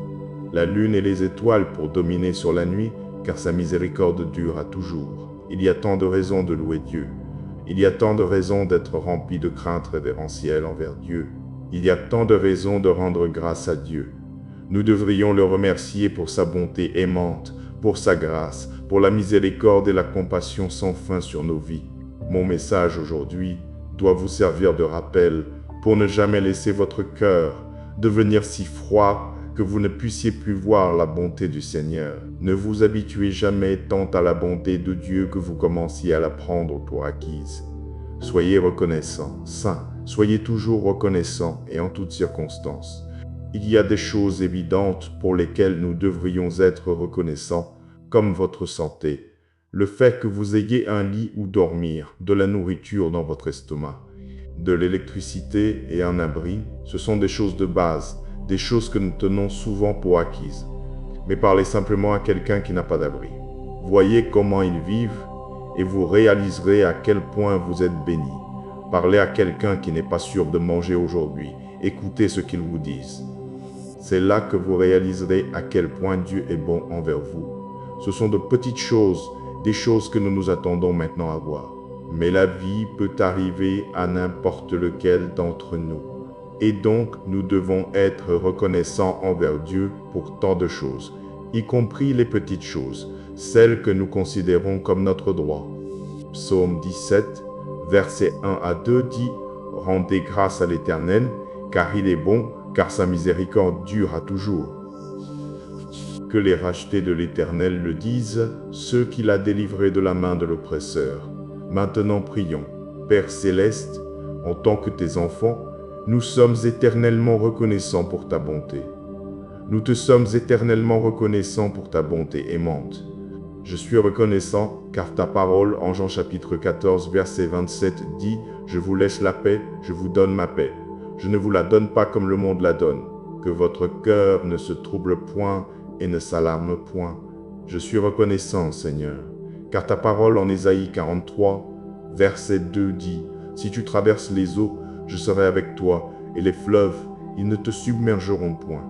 La lune et les étoiles pour dominer sur la nuit, car sa miséricorde dure à toujours. Il y a tant de raisons de louer Dieu. Il y a tant de raisons d'être rempli de crainte révérentielle envers Dieu. Il y a tant de raisons de rendre grâce à Dieu. Nous devrions le remercier pour sa bonté aimante, pour sa grâce, pour la miséricorde et la compassion sans fin sur nos vies. Mon message aujourd'hui doit vous servir de rappel pour ne jamais laisser votre cœur devenir si froid que vous ne puissiez plus voir la bonté du Seigneur. Ne vous habituez jamais tant à la bonté de Dieu que vous commenciez à la prendre pour acquise. Soyez reconnaissants, saints, soyez toujours reconnaissants et en toutes circonstances. Il y a des choses évidentes pour lesquelles nous devrions être reconnaissants, comme votre santé, le fait que vous ayez un lit où dormir, de la nourriture dans votre estomac, de l'électricité et un abri. Ce sont des choses de base, des choses que nous tenons souvent pour acquises. Mais parlez simplement à quelqu'un qui n'a pas d'abri. Voyez comment ils vivent et vous réaliserez à quel point vous êtes bénis. Parlez à quelqu'un qui n'est pas sûr de manger aujourd'hui. Écoutez ce qu'ils vous disent. C'est là que vous réaliserez à quel point Dieu est bon envers vous. Ce sont de petites choses, des choses que nous nous attendons maintenant à voir. Mais la vie peut arriver à n'importe lequel d'entre nous. Et donc, nous devons être reconnaissants envers Dieu pour tant de choses, y compris les petites choses, celles que nous considérons comme notre droit. Psaume 17, versets 1 à 2 dit « Rendez grâce à l'Éternel, car il est bon, car sa miséricorde dure à toujours. » Que les rachetés de l'Éternel le disent, ceux qu'il a délivrés de la main de l'oppresseur. Maintenant prions. Père céleste, en tant que tes enfants, nous sommes éternellement reconnaissants pour ta bonté. Nous te sommes éternellement reconnaissants pour ta bonté aimante. Je suis reconnaissant car ta parole en Jean chapitre 14 verset 27 dit « Je vous laisse la paix, je vous donne ma paix. Je ne vous la donne pas comme le monde la donne. Que votre cœur ne se trouble point et ne s'alarme point. Je suis reconnaissant, Seigneur, car ta parole en Ésaïe 43 verset 2 dit « Si tu traverses les eaux, je serai avec toi, et les fleuves, ils ne te submergeront point.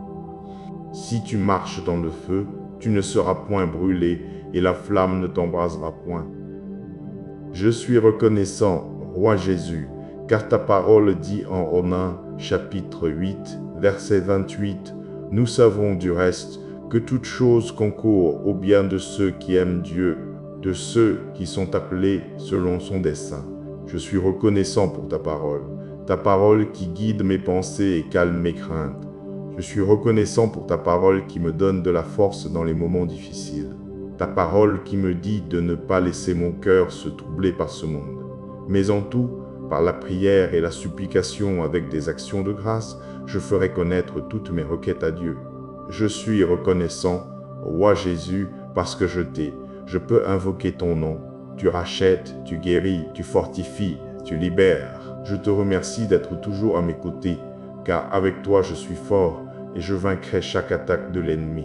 Si tu marches dans le feu, tu ne seras point brûlé, et la flamme ne t'embrasera point. Je suis reconnaissant, Roi Jésus, car ta parole dit en Romains, chapitre 8, verset 28, « Nous savons du reste que toute chose concourt au bien de ceux qui aiment Dieu, de ceux qui sont appelés selon son dessein. » Je suis reconnaissant pour ta parole qui guide mes pensées et calme mes craintes. Je suis reconnaissant pour ta parole qui me donne de la force dans les moments difficiles. Ta parole qui me dit de ne pas laisser mon cœur se troubler par ce monde. Mais en tout, par la prière et la supplication avec des actions de grâce, je ferai connaître toutes mes requêtes à Dieu. Je suis reconnaissant, Roi Jésus, parce que je t'ai. Je peux invoquer ton nom. Tu rachètes, tu guéris, tu fortifies, tu libères. Je te remercie d'être toujours à mes côtés, car avec toi je suis fort et je vaincrai chaque attaque de l'ennemi.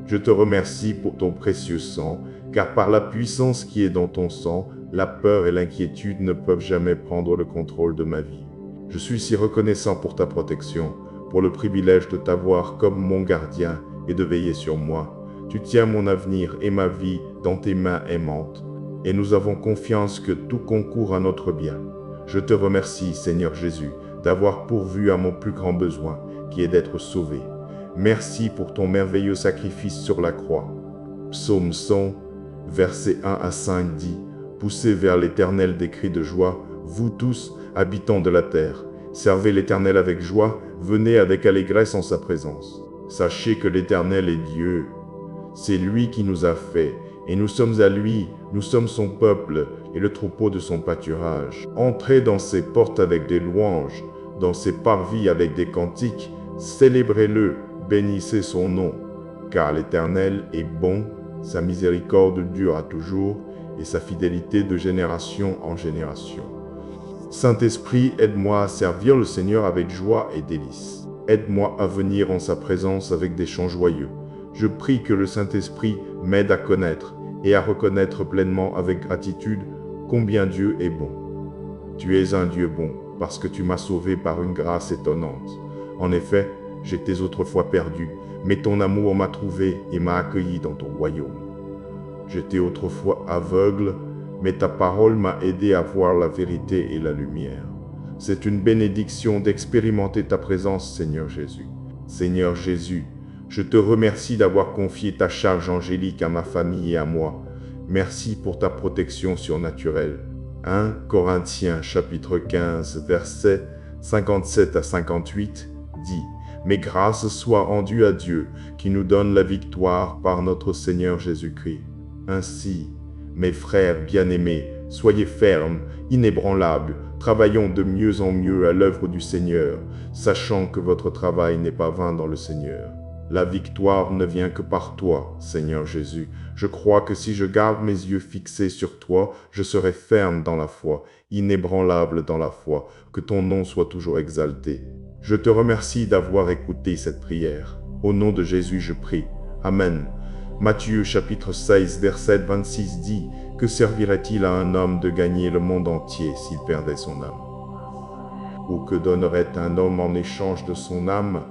Je te remercie pour ton précieux sang, car par la puissance qui est dans ton sang, la peur et l'inquiétude ne peuvent jamais prendre le contrôle de ma vie. Je suis si reconnaissant pour ta protection, pour le privilège de t'avoir comme mon gardien et de veiller sur moi. Tu tiens mon avenir et ma vie dans tes mains aimantes, et nous avons confiance que tout concourt à notre bien. Je te remercie, Seigneur Jésus, d'avoir pourvu à mon plus grand besoin, qui est d'être sauvé. Merci pour ton merveilleux sacrifice sur la croix. Psaume 100, versets 1 à 5 dit « Poussez vers l'Éternel des cris de joie, vous tous, habitants de la terre. Servez l'Éternel avec joie, venez avec allégresse en sa présence. Sachez que l'Éternel est Dieu. C'est lui qui nous a fait, et nous sommes à lui, nous sommes son peuple et le troupeau de son pâturage. Entrez dans ses portes avec des louanges, dans ses parvis avec des cantiques, célébrez-le, bénissez son nom, car l'Éternel est bon, sa miséricorde dure à toujours, et sa fidélité de génération en génération. Saint-Esprit, aide-moi à servir le Seigneur avec joie et délice. Aide-moi à venir en sa présence avec des chants joyeux. Je prie que le Saint-Esprit m'aide à connaître et à reconnaître pleinement avec gratitude combien Dieu est bon. Tu es un Dieu bon, parce que tu m'as sauvé par une grâce étonnante. En effet, j'étais autrefois perdu, mais ton amour m'a trouvé et m'a accueilli dans ton royaume. J'étais autrefois aveugle, mais ta parole m'a aidé à voir la vérité et la lumière. C'est une bénédiction d'expérimenter ta présence, Seigneur Jésus. Seigneur Jésus, je te remercie d'avoir confié ta charge angélique à ma famille et à moi. Merci pour ta protection surnaturelle. 1 Corinthiens chapitre 15, versets 57 à 58 dit « Mais grâce soit rendue à Dieu, qui nous donne la victoire par notre Seigneur Jésus-Christ. Ainsi, mes frères bien-aimés, soyez fermes, inébranlables, travaillons de mieux en mieux à l'œuvre du Seigneur, sachant que votre travail n'est pas vain dans le Seigneur. La victoire ne vient que par toi, Seigneur Jésus. Je crois que si je garde mes yeux fixés sur toi, je serai ferme dans la foi, inébranlable dans la foi, que ton nom soit toujours exalté. Je te remercie d'avoir écouté cette prière. Au nom de Jésus, je prie. Amen. Matthieu chapitre 16, verset 26 dit « Que servirait-il à un homme de gagner le monde entier s'il perdait son âme? Ou que donnerait un homme en échange de son âme?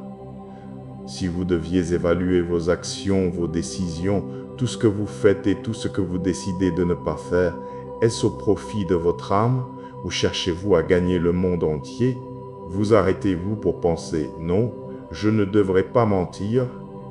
Si vous deviez évaluer vos actions, vos décisions, tout ce que vous faites et tout ce que vous décidez de ne pas faire, est-ce au profit de votre âme ou cherchez-vous à gagner le monde entier? Vous arrêtez-vous pour penser « Non, je ne devrais pas mentir »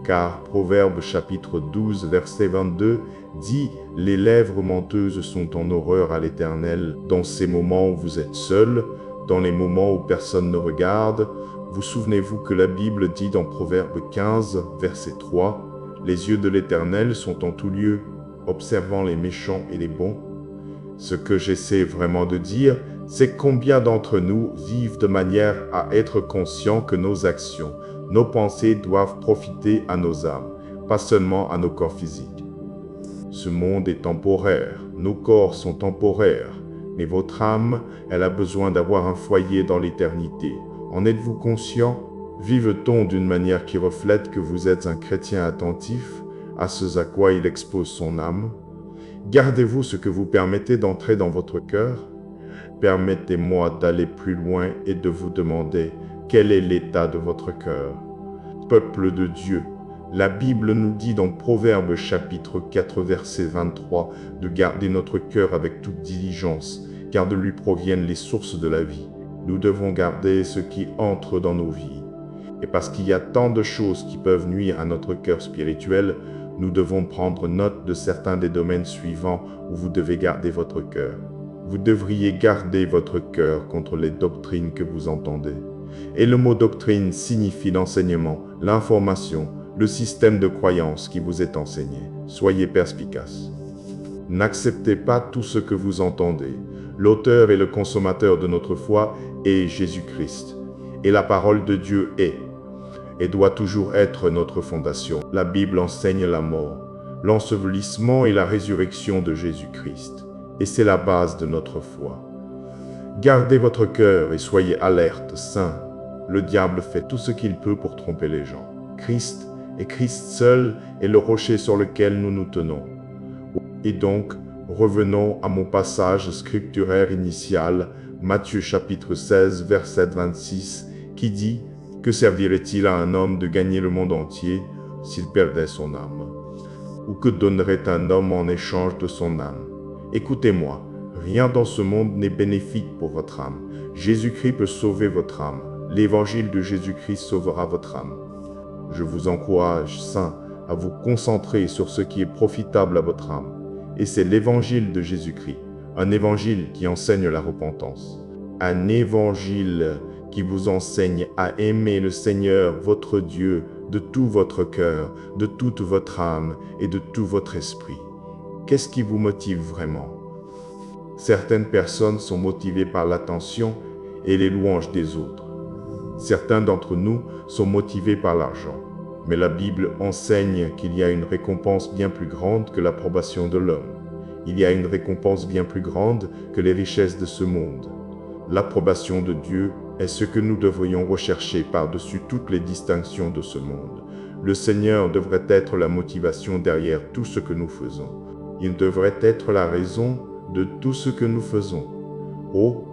car Proverbe chapitre 12 verset 22 dit « Les lèvres menteuses sont en horreur à l'Éternel dans ces moments où vous êtes seul, dans les moments où personne ne regarde. » Vous souvenez-vous que la Bible dit dans Proverbe 15 verset 3 « Les yeux de l'Éternel sont en tout lieu, observant les méchants et les bons. » Ce que j'essaie vraiment de dire, c'est combien d'entre nous vivent de manière à être conscients que nos actions, nos pensées doivent profiter à nos âmes, pas seulement à nos corps physiques. Ce monde est temporaire, nos corps sont temporaires, mais votre âme, elle a besoin d'avoir un foyer dans l'éternité. En êtes-vous conscient? Vive-t-on d'une manière qui reflète que vous êtes un chrétien attentif à ce à quoi il expose son âme? Gardez-vous ce que vous permettez d'entrer dans votre cœur? Permettez-moi d'aller plus loin et de vous demander quel est l'état de votre cœur. Peuple de Dieu, la Bible nous dit dans Proverbe chapitre 4 verset 23 de garder notre cœur avec toute diligence, car de lui proviennent les sources de la vie. Nous devons garder ce qui entre dans nos vies. Et parce qu'il y a tant de choses qui peuvent nuire à notre cœur spirituel, nous devons prendre note de certains des domaines suivants où vous devez garder votre cœur. Vous devriez garder votre cœur contre les doctrines que vous entendez. Et le mot doctrine signifie l'enseignement, l'information, le système de croyance qui vous est enseigné. Soyez perspicaces. N'acceptez pas tout ce que vous entendez. L'auteur et le consommateur de notre foi est Jésus-Christ. Et la parole de Dieu est et doit toujours être notre fondation. La Bible enseigne la mort, l'ensevelissement et la résurrection de Jésus-Christ. Et c'est la base de notre foi. Gardez votre cœur et soyez alerte, saints. Le diable fait tout ce qu'il peut pour tromper les gens. Christ et Christ seul est le rocher sur lequel nous nous tenons. Et donc, revenons à mon passage scripturaire initial, Matthieu chapitre 16, verset 26, qui dit « Que servirait-il à un homme de gagner le monde entier s'il perdait son âme? Ou que donnerait un homme en échange de son âme? Écoutez-moi, rien dans ce monde n'est bénéfique pour votre âme. Jésus-Christ peut sauver votre âme. L'évangile de Jésus-Christ sauvera votre âme. Je vous encourage, saints, à vous concentrer sur ce qui est profitable à votre âme. Et c'est l'évangile de Jésus-Christ, un évangile qui enseigne la repentance. Un évangile qui vous enseigne à aimer le Seigneur, votre Dieu, de tout votre cœur, de toute votre âme et de tout votre esprit. Qu'est-ce qui vous motive vraiment? Certaines personnes sont motivées par l'attention et les louanges des autres. Certains d'entre nous sont motivés par l'argent. Mais la Bible enseigne qu'il y a une récompense bien plus grande que l'approbation de l'homme. Il y a une récompense bien plus grande que les richesses de ce monde. L'approbation de Dieu est ce que nous devrions rechercher par-dessus toutes les distinctions de ce monde. Le Seigneur devrait être la motivation derrière tout ce que nous faisons. Il devrait être la raison de tout ce que nous faisons. Oh,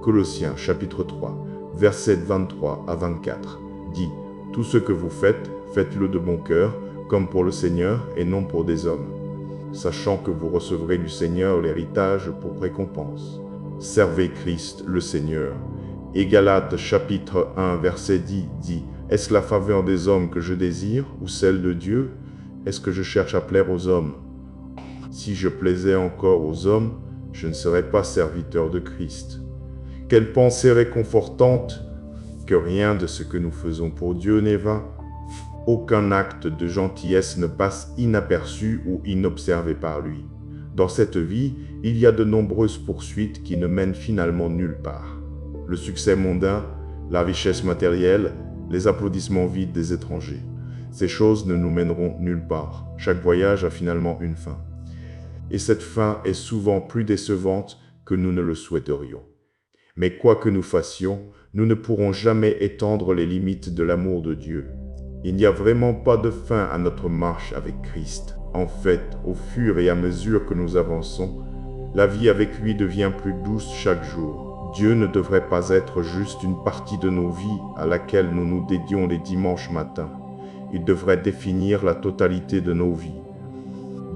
Colossiens chapitre 3, versets 23 à 24, dit « Tout ce que vous faites, faites-le de bon cœur, comme pour le Seigneur et non pour des hommes. sachant que vous recevrez du Seigneur l'héritage pour récompense. Servez Christ le Seigneur. Et Galates chapitre 1 verset 10 dit « Est-ce la faveur des hommes que je désire ou celle de Dieu? Est-ce que je cherche à plaire aux hommes? Si je plaisais encore aux hommes, je ne serais pas serviteur de Christ. » Quelle pensée réconfortante que rien de ce que nous faisons pour Dieu n'est vain. Aucun acte de gentillesse ne passe inaperçu ou inobservé par lui. Dans cette vie, il y a de nombreuses poursuites qui ne mènent finalement nulle part. Le succès mondain, la richesse matérielle, les applaudissements vides des étrangers. Ces choses ne nous mèneront nulle part. Chaque voyage a finalement une fin. Et cette fin est souvent plus décevante que nous ne le souhaiterions. Mais quoi que nous fassions, nous ne pourrons jamais étendre les limites de l'amour de Dieu. Il n'y a vraiment pas de fin à notre marche avec Christ. En fait, au fur et à mesure que nous avançons, la vie avec lui devient plus douce chaque jour. Dieu ne devrait pas être juste une partie de nos vies à laquelle nous nous dédions les dimanches matins. Il devrait définir la totalité de nos vies.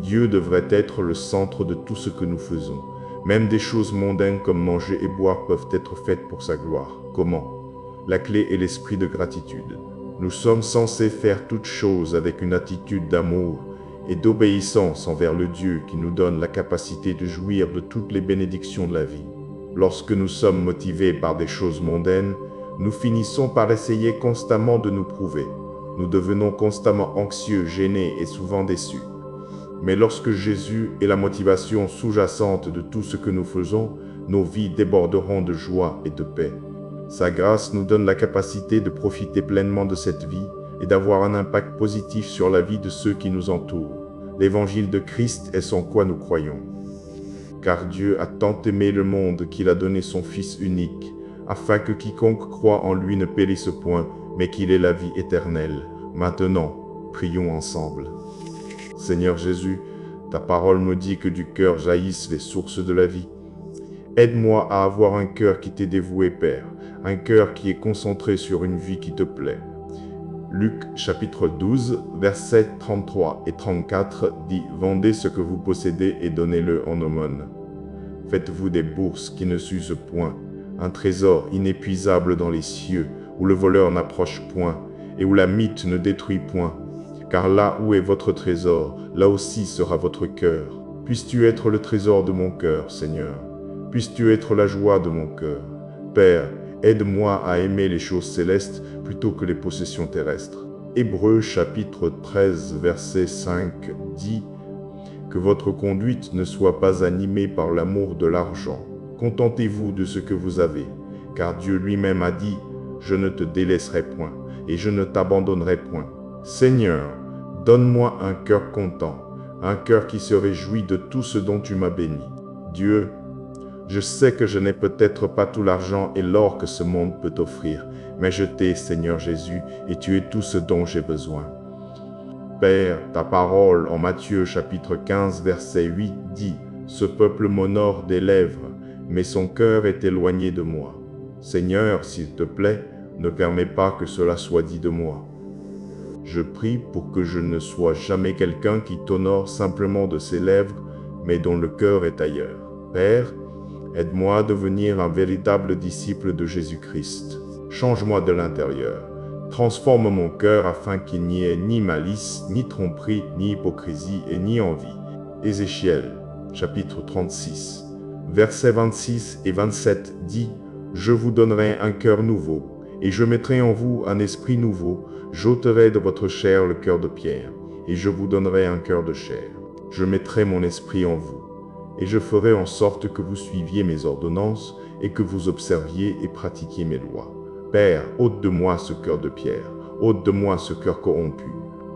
Dieu devrait être le centre de tout ce que nous faisons. Même des choses mondaines comme manger et boire peuvent être faites pour sa gloire. Comment? La clé est l'esprit de gratitude. Nous sommes censés faire toutes choses avec une attitude d'amour et d'obéissance envers le Dieu qui nous donne la capacité de jouir de toutes les bénédictions de la vie. Lorsque nous sommes motivés par des choses mondaines, nous finissons par essayer constamment de nous prouver. Nous devenons constamment anxieux, gênés et souvent déçus. Mais lorsque Jésus est la motivation sous-jacente de tout ce que nous faisons, nos vies déborderont de joie et de paix. Sa grâce nous donne la capacité de profiter pleinement de cette vie et d'avoir un impact positif sur la vie de ceux qui nous entourent. L'évangile de Christ est sans quoi nous croyons. Car Dieu a tant aimé le monde qu'il a donné son Fils unique, afin que quiconque croit en lui ne périsse point, mais qu'il ait la vie éternelle. Maintenant, prions ensemble. Seigneur Jésus, ta parole me dit que du cœur jaillissent les sources de la vie. Aide-moi à avoir un cœur qui t'est dévoué, Père, un cœur qui est concentré sur une vie qui te plaît. Luc chapitre 12, versets 33 et 34 dit « Vendez ce que vous possédez et donnez-le en aumône. Faites-vous des bourses qui ne s'usent point, un trésor inépuisable dans les cieux, où le voleur n'approche point et où la mythe ne détruit point. Car là où est votre trésor, là aussi sera votre cœur. Puisses-tu être le trésor de mon cœur, Seigneur. Puisses-tu être la joie de mon cœur. Père, aide-moi à aimer les choses célestes plutôt que les possessions terrestres. Hébreux chapitre 13, verset 5 dit « Que votre conduite ne soit pas animée par l'amour de l'argent. Contentez-vous de ce que vous avez, car Dieu lui-même a dit « Je ne te délaisserai point, et je ne t'abandonnerai point. » Seigneur, donne-moi un cœur content, un cœur qui se réjouit de tout ce dont tu m'as béni. Dieu, je sais que je n'ai peut-être pas tout l'argent et l'or que ce monde peut offrir, mais je t'ai, Seigneur Jésus, et tu es tout ce dont j'ai besoin. Père, ta parole en Matthieu chapitre 15, verset 8 dit « Ce peuple m'honore des lèvres, mais son cœur est éloigné de moi. Seigneur, s'il te plaît, ne permets pas que cela soit dit de moi. » Je prie pour que je ne sois jamais quelqu'un qui t'honore simplement de ses lèvres, mais dont le cœur est ailleurs. Père, aide-moi à devenir un véritable disciple de Jésus-Christ. Change-moi de l'intérieur. Transforme mon cœur afin qu'il n'y ait ni malice, ni tromperie, ni hypocrisie et ni envie. Ézéchiel, chapitre 36, versets 26 et 27 dit « Je vous donnerai un cœur nouveau, et je mettrai en vous un esprit nouveau. J'ôterai de votre chair le cœur de pierre, et je vous donnerai un cœur de chair. Je mettrai mon esprit en vous, et je ferai en sorte que vous suiviez mes ordonnances, et que vous observiez et pratiquiez mes lois. Père, ôte de moi ce cœur de pierre, ôte de moi ce cœur corrompu.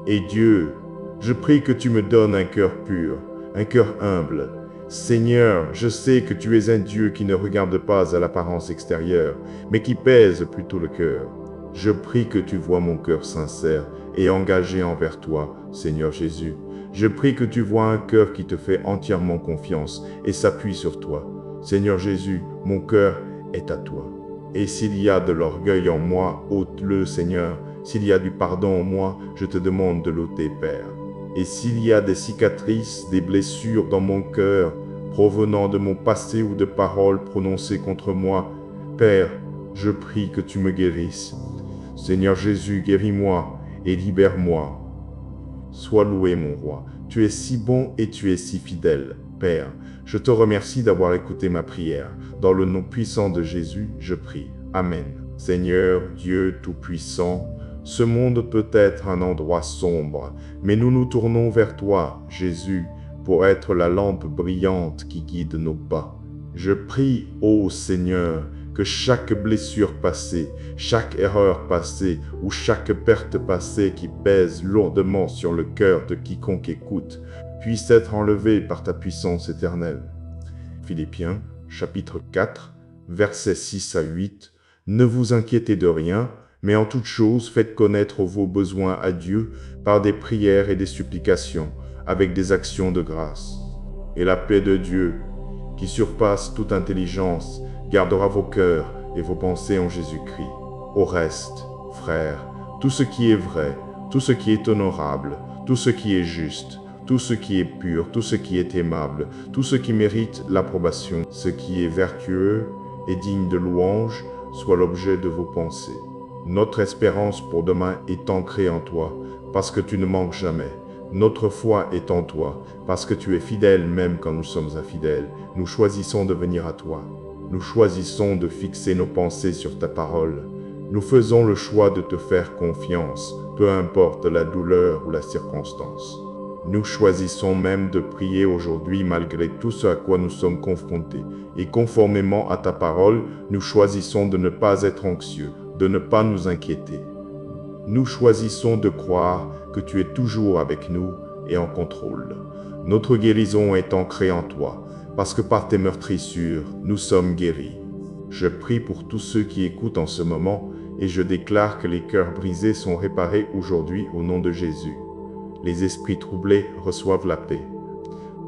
Et Dieu, je prie que tu me donnes un cœur pur, un cœur humble. Seigneur, je sais que tu es un Dieu qui ne regarde pas à l'apparence extérieure, mais qui pèse plutôt le cœur. Je prie que tu vois mon cœur sincère et engagé envers toi, Seigneur Jésus. Je prie que tu vois un cœur qui te fait entièrement confiance et s'appuie sur toi. Seigneur Jésus, mon cœur est à toi. Et s'il y a de l'orgueil en moi, ôte-le, Seigneur. S'il y a du pardon en moi, je te demande de l'ôter, Père. Et s'il y a des cicatrices, des blessures dans mon cœur, provenant de mon passé ou de paroles prononcées contre moi, Père, je prie que tu me guérisses. Seigneur Jésus, guéris-moi et libère-moi. Sois loué, mon roi. Tu es si bon et tu es si fidèle. Père, je te remercie d'avoir écouté ma prière. Dans le nom puissant de Jésus, je prie. Amen. Seigneur Dieu Tout-Puissant, ce monde peut être un endroit sombre, mais nous nous tournons vers toi, Jésus, pour être la lampe brillante qui guide nos pas. Je prie, ô Seigneur, que chaque blessure passée, chaque erreur passée ou chaque perte passée qui pèse lourdement sur le cœur de quiconque écoute puisse être enlevée par ta puissance éternelle. Philippiens, chapitre 4, versets 6 à 8. Ne vous inquiétez de rien, mais en toute chose faites connaître vos besoins à Dieu par des prières et des supplications, avec des actions de grâce. Et la paix de Dieu, qui surpasse toute intelligence, gardera vos cœurs et vos pensées en Jésus-Christ. Au reste, frères, tout ce qui est vrai, tout ce qui est honorable, tout ce qui est juste, tout ce qui est pur, tout ce qui est aimable, tout ce qui mérite l'approbation, ce qui est vertueux et digne de louange, soit l'objet de vos pensées. Notre espérance pour demain est ancrée en toi, parce que tu ne manques jamais. Notre foi est en toi, parce que tu es fidèle même quand nous sommes infidèles. Nous choisissons de venir à toi. Nous choisissons de fixer nos pensées sur ta parole. Nous faisons le choix de te faire confiance, peu importe la douleur ou la circonstance. Nous choisissons même de prier aujourd'hui malgré tout ce à quoi nous sommes confrontés. Et conformément à ta parole, nous choisissons de ne pas être anxieux, de ne pas nous inquiéter. Nous choisissons de croire que tu es toujours avec nous et en contrôle. Notre guérison est ancrée en toi, parce que par tes meurtrissures, nous sommes guéris. Je prie pour tous ceux qui écoutent en ce moment et je déclare que les cœurs brisés sont réparés aujourd'hui au nom de Jésus. Les esprits troublés reçoivent la paix.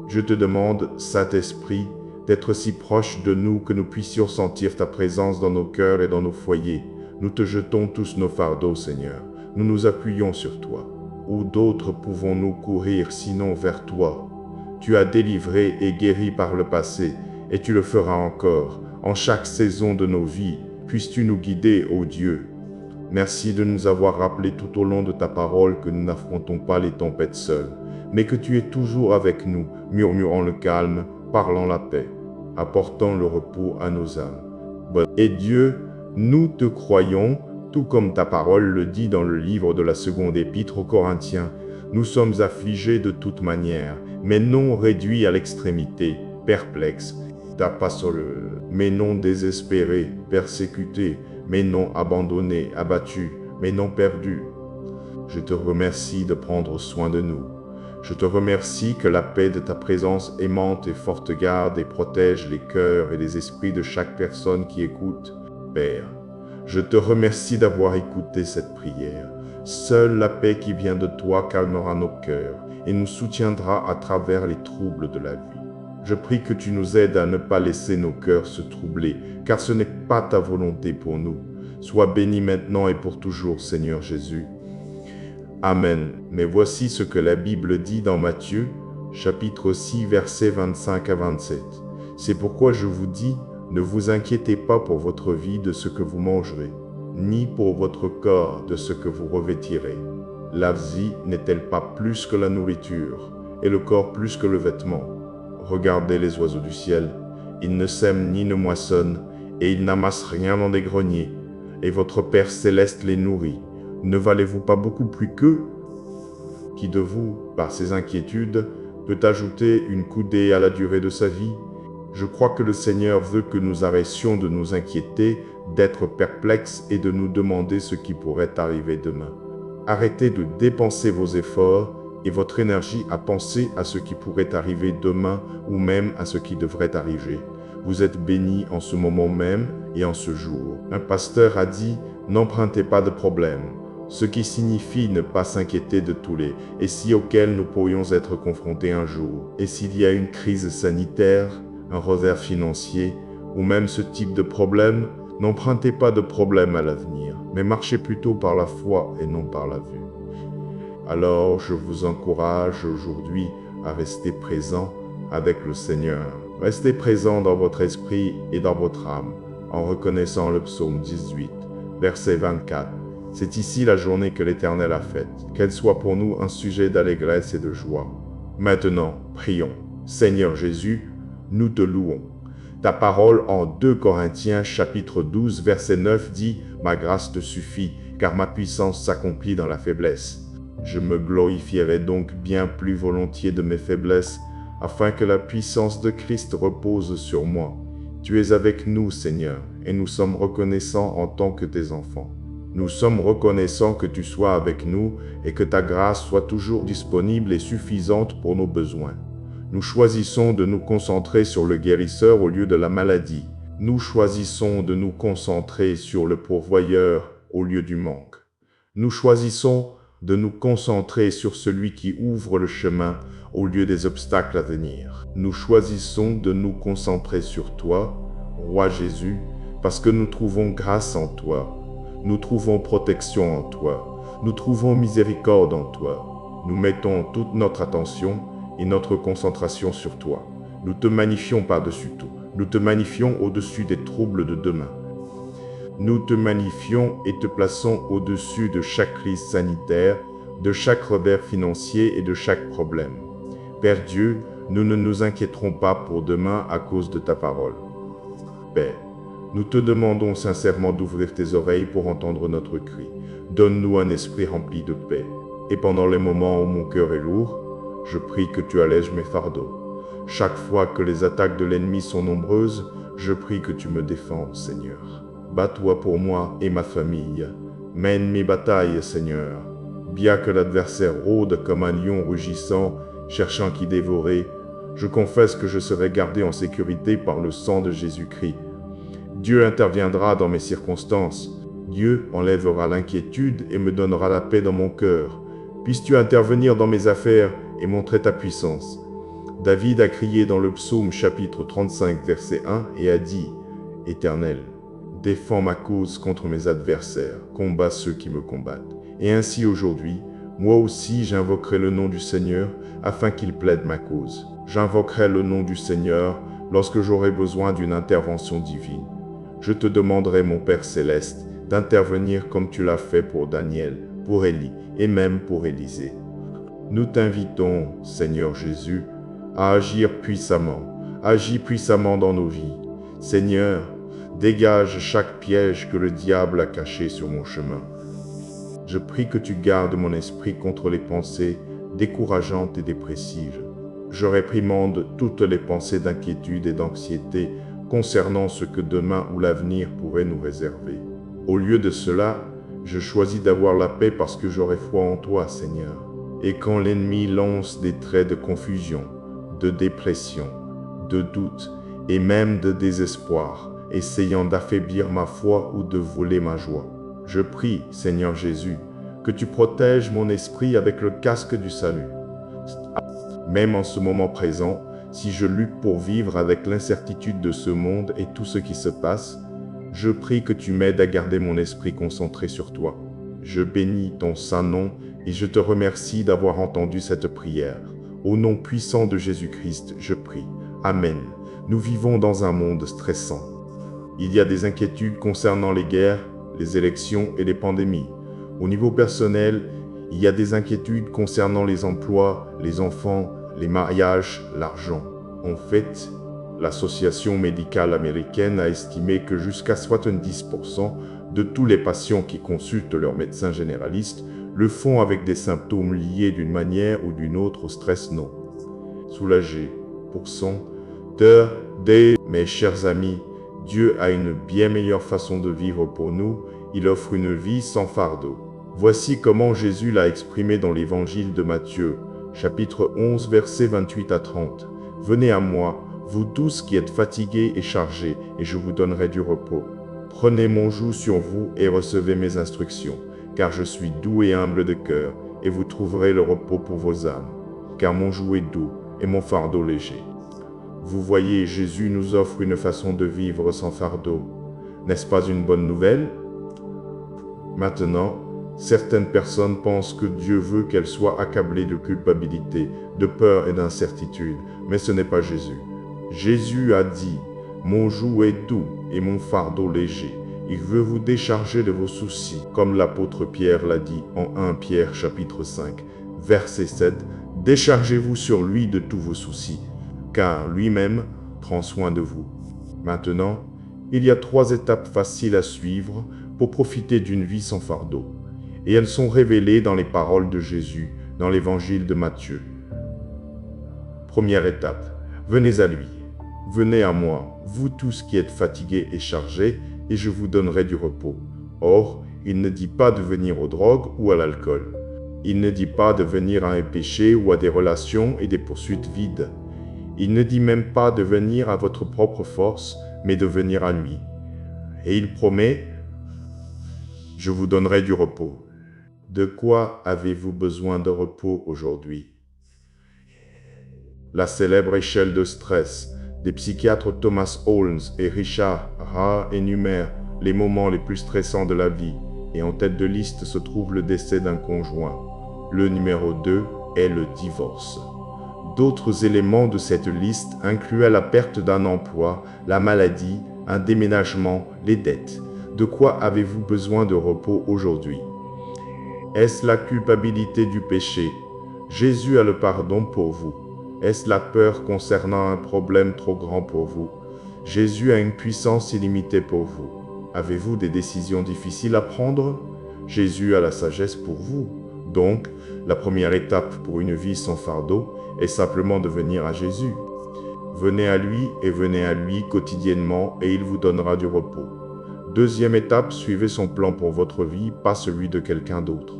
Je te demande, Saint-Esprit, d'être si proche de nous que nous puissions sentir ta présence dans nos cœurs et dans nos foyers. Nous te jetons tous nos fardeaux, Seigneur. Nous nous appuyons sur toi. Où d'autres pouvons-nous courir sinon vers toi? Tu as délivré et guéri par le passé, et tu le feras encore. En chaque saison de nos vies, puisses-tu nous guider, ô Dieu. Merci de nous avoir rappelé tout au long de ta parole que nous n'affrontons pas les tempêtes seuls, mais que tu es toujours avec nous, murmurant le calme, parlant la paix, apportant le repos à nos âmes. Et Dieu, nous te croyons, tout comme ta parole le dit dans le livre de la seconde épître aux Corinthiens. Nous sommes affligés de toute manière, mais non réduits à l'extrémité, perplexes, mais non désespérés, persécutés, mais non abandonnés, abattus, mais non perdus. Je te remercie de prendre soin de nous. Je te remercie que la paix de ta présence aimante et forte garde et protège les cœurs et les esprits de chaque personne qui écoute. Père, je te remercie d'avoir écouté cette prière. Seule la paix qui vient de toi calmera nos cœurs et nous soutiendra à travers les troubles de la vie. Je prie que tu nous aides à ne pas laisser nos cœurs se troubler, car ce n'est pas ta volonté pour nous. Sois béni maintenant et pour toujours, Seigneur Jésus. Amen. Mais voici ce que la Bible dit dans Matthieu, chapitre 6, versets 25 à 27. C'est pourquoi je vous dis, ne vous inquiétez pas pour votre vie de ce que vous mangerez, ni pour votre corps de ce que vous revêtirez. La vie n'est-elle pas plus que la nourriture, et le corps plus que le vêtement? Regardez les oiseaux du ciel, ils ne sèment ni ne moissonnent, et ils n'amassent rien dans des greniers, et votre Père céleste les nourrit. Ne valez-vous pas beaucoup plus qu'eux? Qui de vous, par ses inquiétudes, peut ajouter une coudée à la durée de sa vie? Je crois que le Seigneur veut que nous arrêtions de nous inquiéter, d'être perplexes et de nous demander ce qui pourrait arriver demain. Arrêtez de dépenser vos efforts et votre énergie à penser à ce qui pourrait arriver demain ou même à ce qui devrait arriver. Vous êtes bénis en ce moment même et en ce jour. Un pasteur a dit « N'empruntez pas de problème », ce qui signifie ne pas s'inquiéter de tous les « et si » auxquels nous pourrions être confrontés un jour. Et s'il y a une crise sanitaire, un revers financier ou même ce type de problème, n'empruntez pas de problème à l'avenir, mais marchez plutôt par la foi et non par la vue. Alors je vous encourage aujourd'hui à rester présent avec le Seigneur. Restez présent dans votre esprit et dans votre âme en reconnaissant le psaume 18, verset 24. C'est ici la journée que l'Éternel a faite. Qu'elle soit pour nous un sujet d'allégresse et de joie. Maintenant, prions. Seigneur Jésus, nous te louons. Ta parole en 2 Corinthiens chapitre 12 verset 9 dit « Ma grâce te suffit, car ma puissance s'accomplit dans la faiblesse. Je me glorifierai donc bien plus volontiers de mes faiblesses, afin que la puissance de Christ repose sur moi. Tu es avec nous, Seigneur, et nous sommes reconnaissants en tant que tes enfants. Nous sommes reconnaissants que tu sois avec nous et que ta grâce soit toujours disponible et suffisante pour nos besoins. Nous choisissons de nous concentrer sur le guérisseur au lieu de la maladie. Nous choisissons de nous concentrer sur le pourvoyeur au lieu du manque. Nous choisissons de nous concentrer sur celui qui ouvre le chemin au lieu des obstacles à venir. Nous choisissons de nous concentrer sur toi, Roi Jésus, parce que nous trouvons grâce en toi. Nous trouvons protection en toi. Nous trouvons miséricorde en toi. Nous mettons toute notre attention et notre concentration sur toi. Nous te magnifions par-dessus tout. Nous te magnifions au-dessus des troubles de demain. Nous te magnifions et te plaçons au-dessus de chaque crise sanitaire, de chaque revers financier et de chaque problème. Père Dieu, nous ne nous inquiéterons pas pour demain à cause de ta parole. Père, nous te demandons sincèrement d'ouvrir tes oreilles pour entendre notre cri. Donne-nous un esprit rempli de paix. Et pendant les moments où mon cœur est lourd, je prie que tu allèges mes fardeaux. Chaque fois que les attaques de l'ennemi sont nombreuses, je prie que tu me défends, Seigneur. Bats-toi pour moi et ma famille. Mène mes batailles, Seigneur. Bien que l'adversaire rôde comme un lion rugissant, cherchant qui dévorer, je confesse que je serai gardé en sécurité par le sang de Jésus-Christ. Dieu interviendra dans mes circonstances. Dieu enlèvera l'inquiétude et me donnera la paix dans mon cœur. Puisses-tu intervenir dans mes affaires et montrer ta puissance. David a crié dans le psaume chapitre 35 verset 1 et a dit « Éternel, défends ma cause contre mes adversaires, combats ceux qui me combattent. » Et ainsi aujourd'hui, moi aussi j'invoquerai le nom du Seigneur afin qu'il plaide ma cause. J'invoquerai le nom du Seigneur lorsque j'aurai besoin d'une intervention divine. Je te demanderai, mon Père céleste, d'intervenir comme tu l'as fait pour Daniel, pour Élie et même pour Élisée. Nous t'invitons, Seigneur Jésus, à agir puissamment. Agis puissamment dans nos vies. Seigneur, dégage chaque piège que le diable a caché sur mon chemin. Je prie que tu gardes mon esprit contre les pensées décourageantes et dépressives. Je réprimande toutes les pensées d'inquiétude et d'anxiété concernant ce que demain ou l'avenir pourrait nous réserver. Au lieu de cela, je choisis d'avoir la paix parce que j'aurai foi en toi, Seigneur. Et quand l'ennemi lance des traits de confusion, de dépression, de doute et même de désespoir, essayant d'affaiblir ma foi ou de voler ma joie, je prie, Seigneur Jésus, que tu protèges mon esprit avec le casque du salut. Même en ce moment présent, si je lutte pour vivre avec l'incertitude de ce monde et tout ce qui se passe, je prie que tu m'aides à garder mon esprit concentré sur toi. Je bénis ton saint nom et je te remercie d'avoir entendu cette prière. Au nom puissant de Jésus-Christ, je prie. Amen. Nous vivons dans un monde stressant. Il y a des inquiétudes concernant les guerres, les élections et les pandémies. Au niveau personnel, il y a des inquiétudes concernant les emplois, les enfants, les mariages, l'argent. En fait, l'Association médicale américaine a estimé que jusqu'à 70% de tous les patients qui consultent leur médecin généraliste le font avec des symptômes liés d'une manière ou d'une autre au stress non. Soulagé, mes chers amis, Dieu a une bien meilleure façon de vivre pour nous. Il offre une vie sans fardeau. Voici comment Jésus l'a exprimé dans l'évangile de Matthieu, chapitre 11, versets 28 à 30. « Venez à moi, vous tous qui êtes fatigués et chargés, et je vous donnerai du repos. Prenez mon joug sur vous et recevez mes instructions, car je suis doux et humble de cœur, et vous trouverez le repos pour vos âmes. Car mon joug est doux et mon fardeau léger. » Vous voyez, Jésus nous offre une façon de vivre sans fardeau. N'est-ce pas une bonne nouvelle? Maintenant, Certaines personnes pensent que Dieu veut qu'elles soient accablées de culpabilité, de peur et d'incertitude, mais ce n'est pas Jésus. Jésus a dit « Mon joug est doux et mon fardeau léger ». Il veut vous décharger de vos soucis, comme l'apôtre Pierre l'a dit en 1 Pierre chapitre 5, verset 7. « Déchargez-vous sur lui de tous vos soucis, car lui-même prend soin de vous. » Maintenant, il y a 3 étapes faciles à suivre pour profiter d'une vie sans fardeau. Et elles sont révélées dans les paroles de Jésus, dans l'évangile de Matthieu. Première étape, venez à lui. Venez à moi, vous tous qui êtes fatigués et chargés, et je vous donnerai du repos. Or, il ne dit pas de venir aux drogues ou à l'alcool. Il ne dit pas de venir à un péché ou à des relations et des poursuites vides. Il ne dit même pas de venir à votre propre force, mais de venir à lui. Et il promet, je vous donnerai du repos. De quoi avez-vous besoin de repos aujourd'hui? La célèbre échelle de stress des psychiatres Thomas Holmes et Richard Ra énumère les moments les plus stressants de la vie, et en tête de liste se trouve le décès d'un conjoint. Le numéro 2 est le divorce. D'autres éléments de cette liste incluaient la perte d'un emploi, la maladie, un déménagement, les dettes. De quoi avez-vous besoin de repos aujourd'hui? Est-ce la culpabilité du péché? Jésus a le pardon pour vous. Est-ce la peur concernant un problème trop grand pour vous? Jésus a une puissance illimitée pour vous. Avez-vous des décisions difficiles à prendre? Jésus a la sagesse pour vous. Donc, la première étape pour une vie sans fardeau est simplement de venir à Jésus. Venez à lui et venez à lui quotidiennement et il vous donnera du repos. Deuxième étape, suivez son plan pour votre vie, pas celui de quelqu'un d'autre.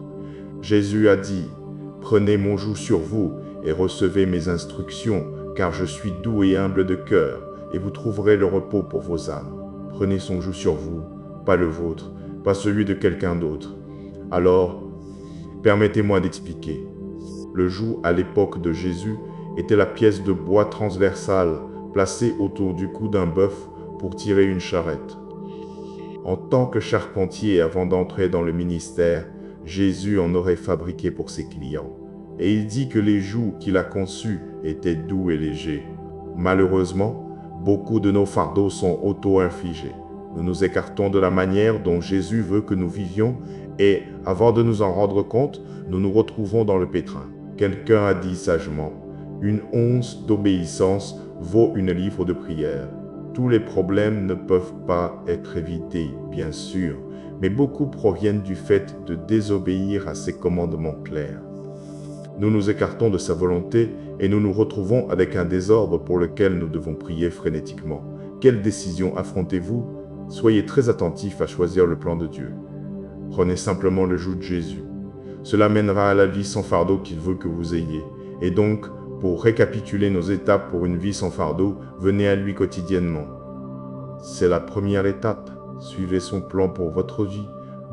Jésus a dit, « Prenez mon joug sur vous et recevez mes instructions, car je suis doux et humble de cœur, et vous trouverez le repos pour vos âmes. » Prenez son joug sur vous, pas le vôtre, pas celui de quelqu'un d'autre. Alors, permettez-moi d'expliquer. Le joug à l'époque de Jésus était la pièce de bois transversale placée autour du cou d'un bœuf pour tirer une charrette. En tant que charpentier avant d'entrer dans le ministère, Jésus en aurait fabriqué pour ses clients. Et il dit que les jougs qu'il a conçus étaient doux et légers. Malheureusement, beaucoup de nos fardeaux sont auto-infligés. Nous nous écartons de la manière dont Jésus veut que nous vivions et, avant de nous en rendre compte, nous nous retrouvons dans le pétrin. Quelqu'un a dit sagement, « Une once d'obéissance vaut une livre de prière. » Tous les problèmes ne peuvent pas être évités, bien sûr, mais beaucoup proviennent du fait de désobéir à ses commandements clairs. Nous nous écartons de sa volonté et nous nous retrouvons avec un désordre pour lequel nous devons prier frénétiquement. Quelle décision affrontez-vous? Soyez très attentifs à choisir le plan de Dieu. Prenez simplement le joug de Jésus. Cela mènera à la vie sans fardeau qu'il veut que vous ayez. Et donc, pour récapituler nos étapes pour une vie sans fardeau, venez à lui quotidiennement. C'est la première étape. Suivez son plan pour votre vie.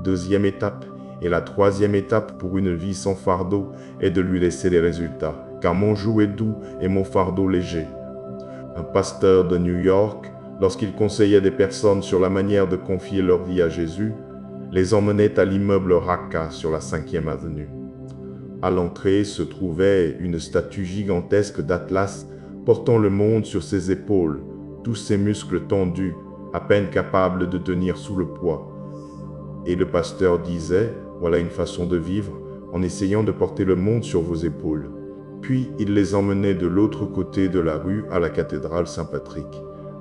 Deuxième étape. Et la troisième étape pour une vie sans fardeau est de lui laisser les résultats, car mon joug est doux et mon fardeau léger. Un pasteur de New York, lorsqu'il conseillait des personnes sur la manière de confier leur vie à Jésus, les emmenait à l'immeuble Raqqa sur la 5e avenue. À l'entrée se trouvait une statue gigantesque d'Atlas portant le monde sur ses épaules, tous ses muscles tendus, à peine capables de tenir sous le poids. Et le pasteur disait, voilà une façon de vivre, en essayant de porter le monde sur vos épaules. Puis il les emmenait de l'autre côté de la rue à la cathédrale Saint-Patrick,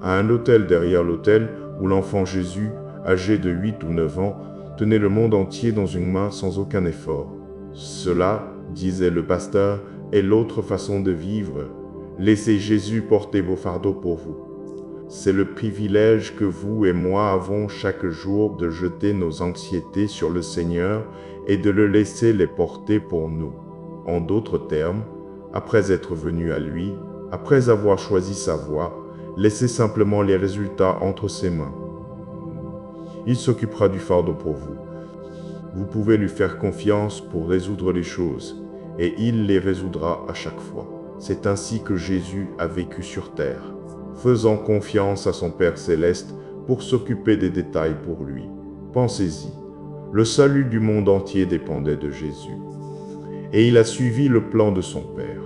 à un autel derrière l'autel où l'enfant Jésus, âgé de 8 ou 9 ans, tenait le monde entier dans une main sans aucun effort. Cela, disait le pasteur, est l'autre façon de vivre. Laissez Jésus porter vos fardeaux pour vous. C'est le privilège que vous et moi avons chaque jour de jeter nos anxiétés sur le Seigneur et de le laisser les porter pour nous. En d'autres termes, après être venu à lui, après avoir choisi sa voie, laissez simplement les résultats entre ses mains. Il s'occupera du fardeau pour vous. Vous pouvez lui faire confiance pour résoudre les choses, et il les résoudra à chaque fois. C'est ainsi que Jésus a vécu sur terre, faisant confiance à son Père céleste pour s'occuper des détails pour lui. Pensez-y, Le salut du monde entier dépendait de Jésus. Et il a suivi le plan de son Père.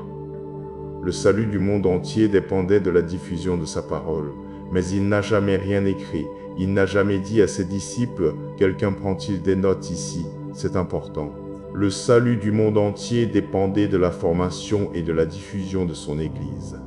Le salut du monde entier dépendait de la diffusion de sa parole, mais il n'a jamais rien écrit. Il n'a jamais dit à ses disciples « Quelqu'un prend-il des notes ici ?» C'est important. Le salut du monde entier dépendait de la formation et de la diffusion de son Église.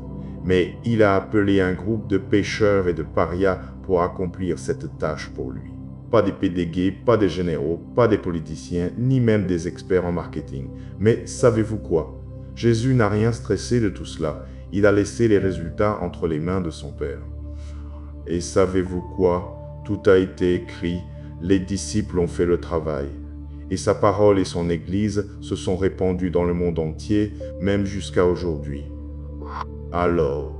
Mais il a appelé un groupe de pécheurs et de parias pour accomplir cette tâche pour lui. Pas des PDG, pas des généraux, pas des politiciens, ni même des experts en marketing. Mais savez-vous quoi? Jésus n'a rien stressé de tout cela. Il a laissé les résultats entre les mains de son Père. Et savez-vous quoi? Tout a été écrit, les disciples ont fait le travail. Et sa parole et son Église se sont répandues dans le monde entier, même jusqu'à aujourd'hui. Alors,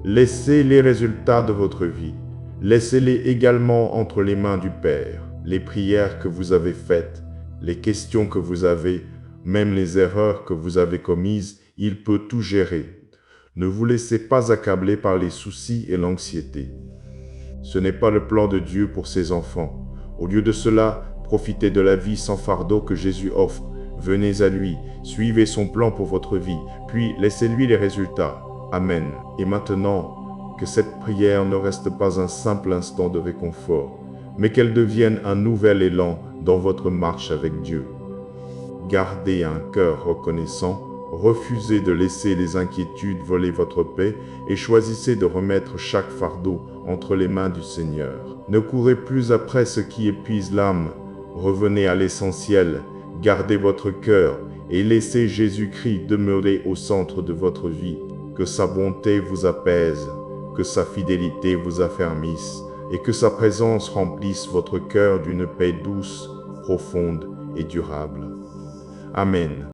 laissez les résultats de votre vie. Laissez-les également entre les mains du Père. Les prières que vous avez faites, les questions que vous avez, même les erreurs que vous avez commises, il peut tout gérer. Ne vous laissez pas accabler par les soucis et l'anxiété. Ce n'est pas le plan de Dieu pour ses enfants. Au lieu de cela, profitez de la vie sans fardeau que Jésus offre. Venez à lui, suivez son plan pour votre vie, puis laissez-lui les résultats. Amen. Et maintenant, que cette prière ne reste pas un simple instant de réconfort, mais qu'elle devienne un nouvel élan dans votre marche avec Dieu. Gardez un cœur reconnaissant, refusez de laisser les inquiétudes voler votre paix et choisissez de remettre chaque fardeau entre les mains du Seigneur. Ne courez plus après ce qui épuise l'âme, revenez à l'essentiel, gardez votre cœur et laissez Jésus-Christ demeurer au centre de votre vie. Que sa bonté vous apaise, que sa fidélité vous affermisse et que sa présence remplisse votre cœur d'une paix douce, profonde et durable. Amen.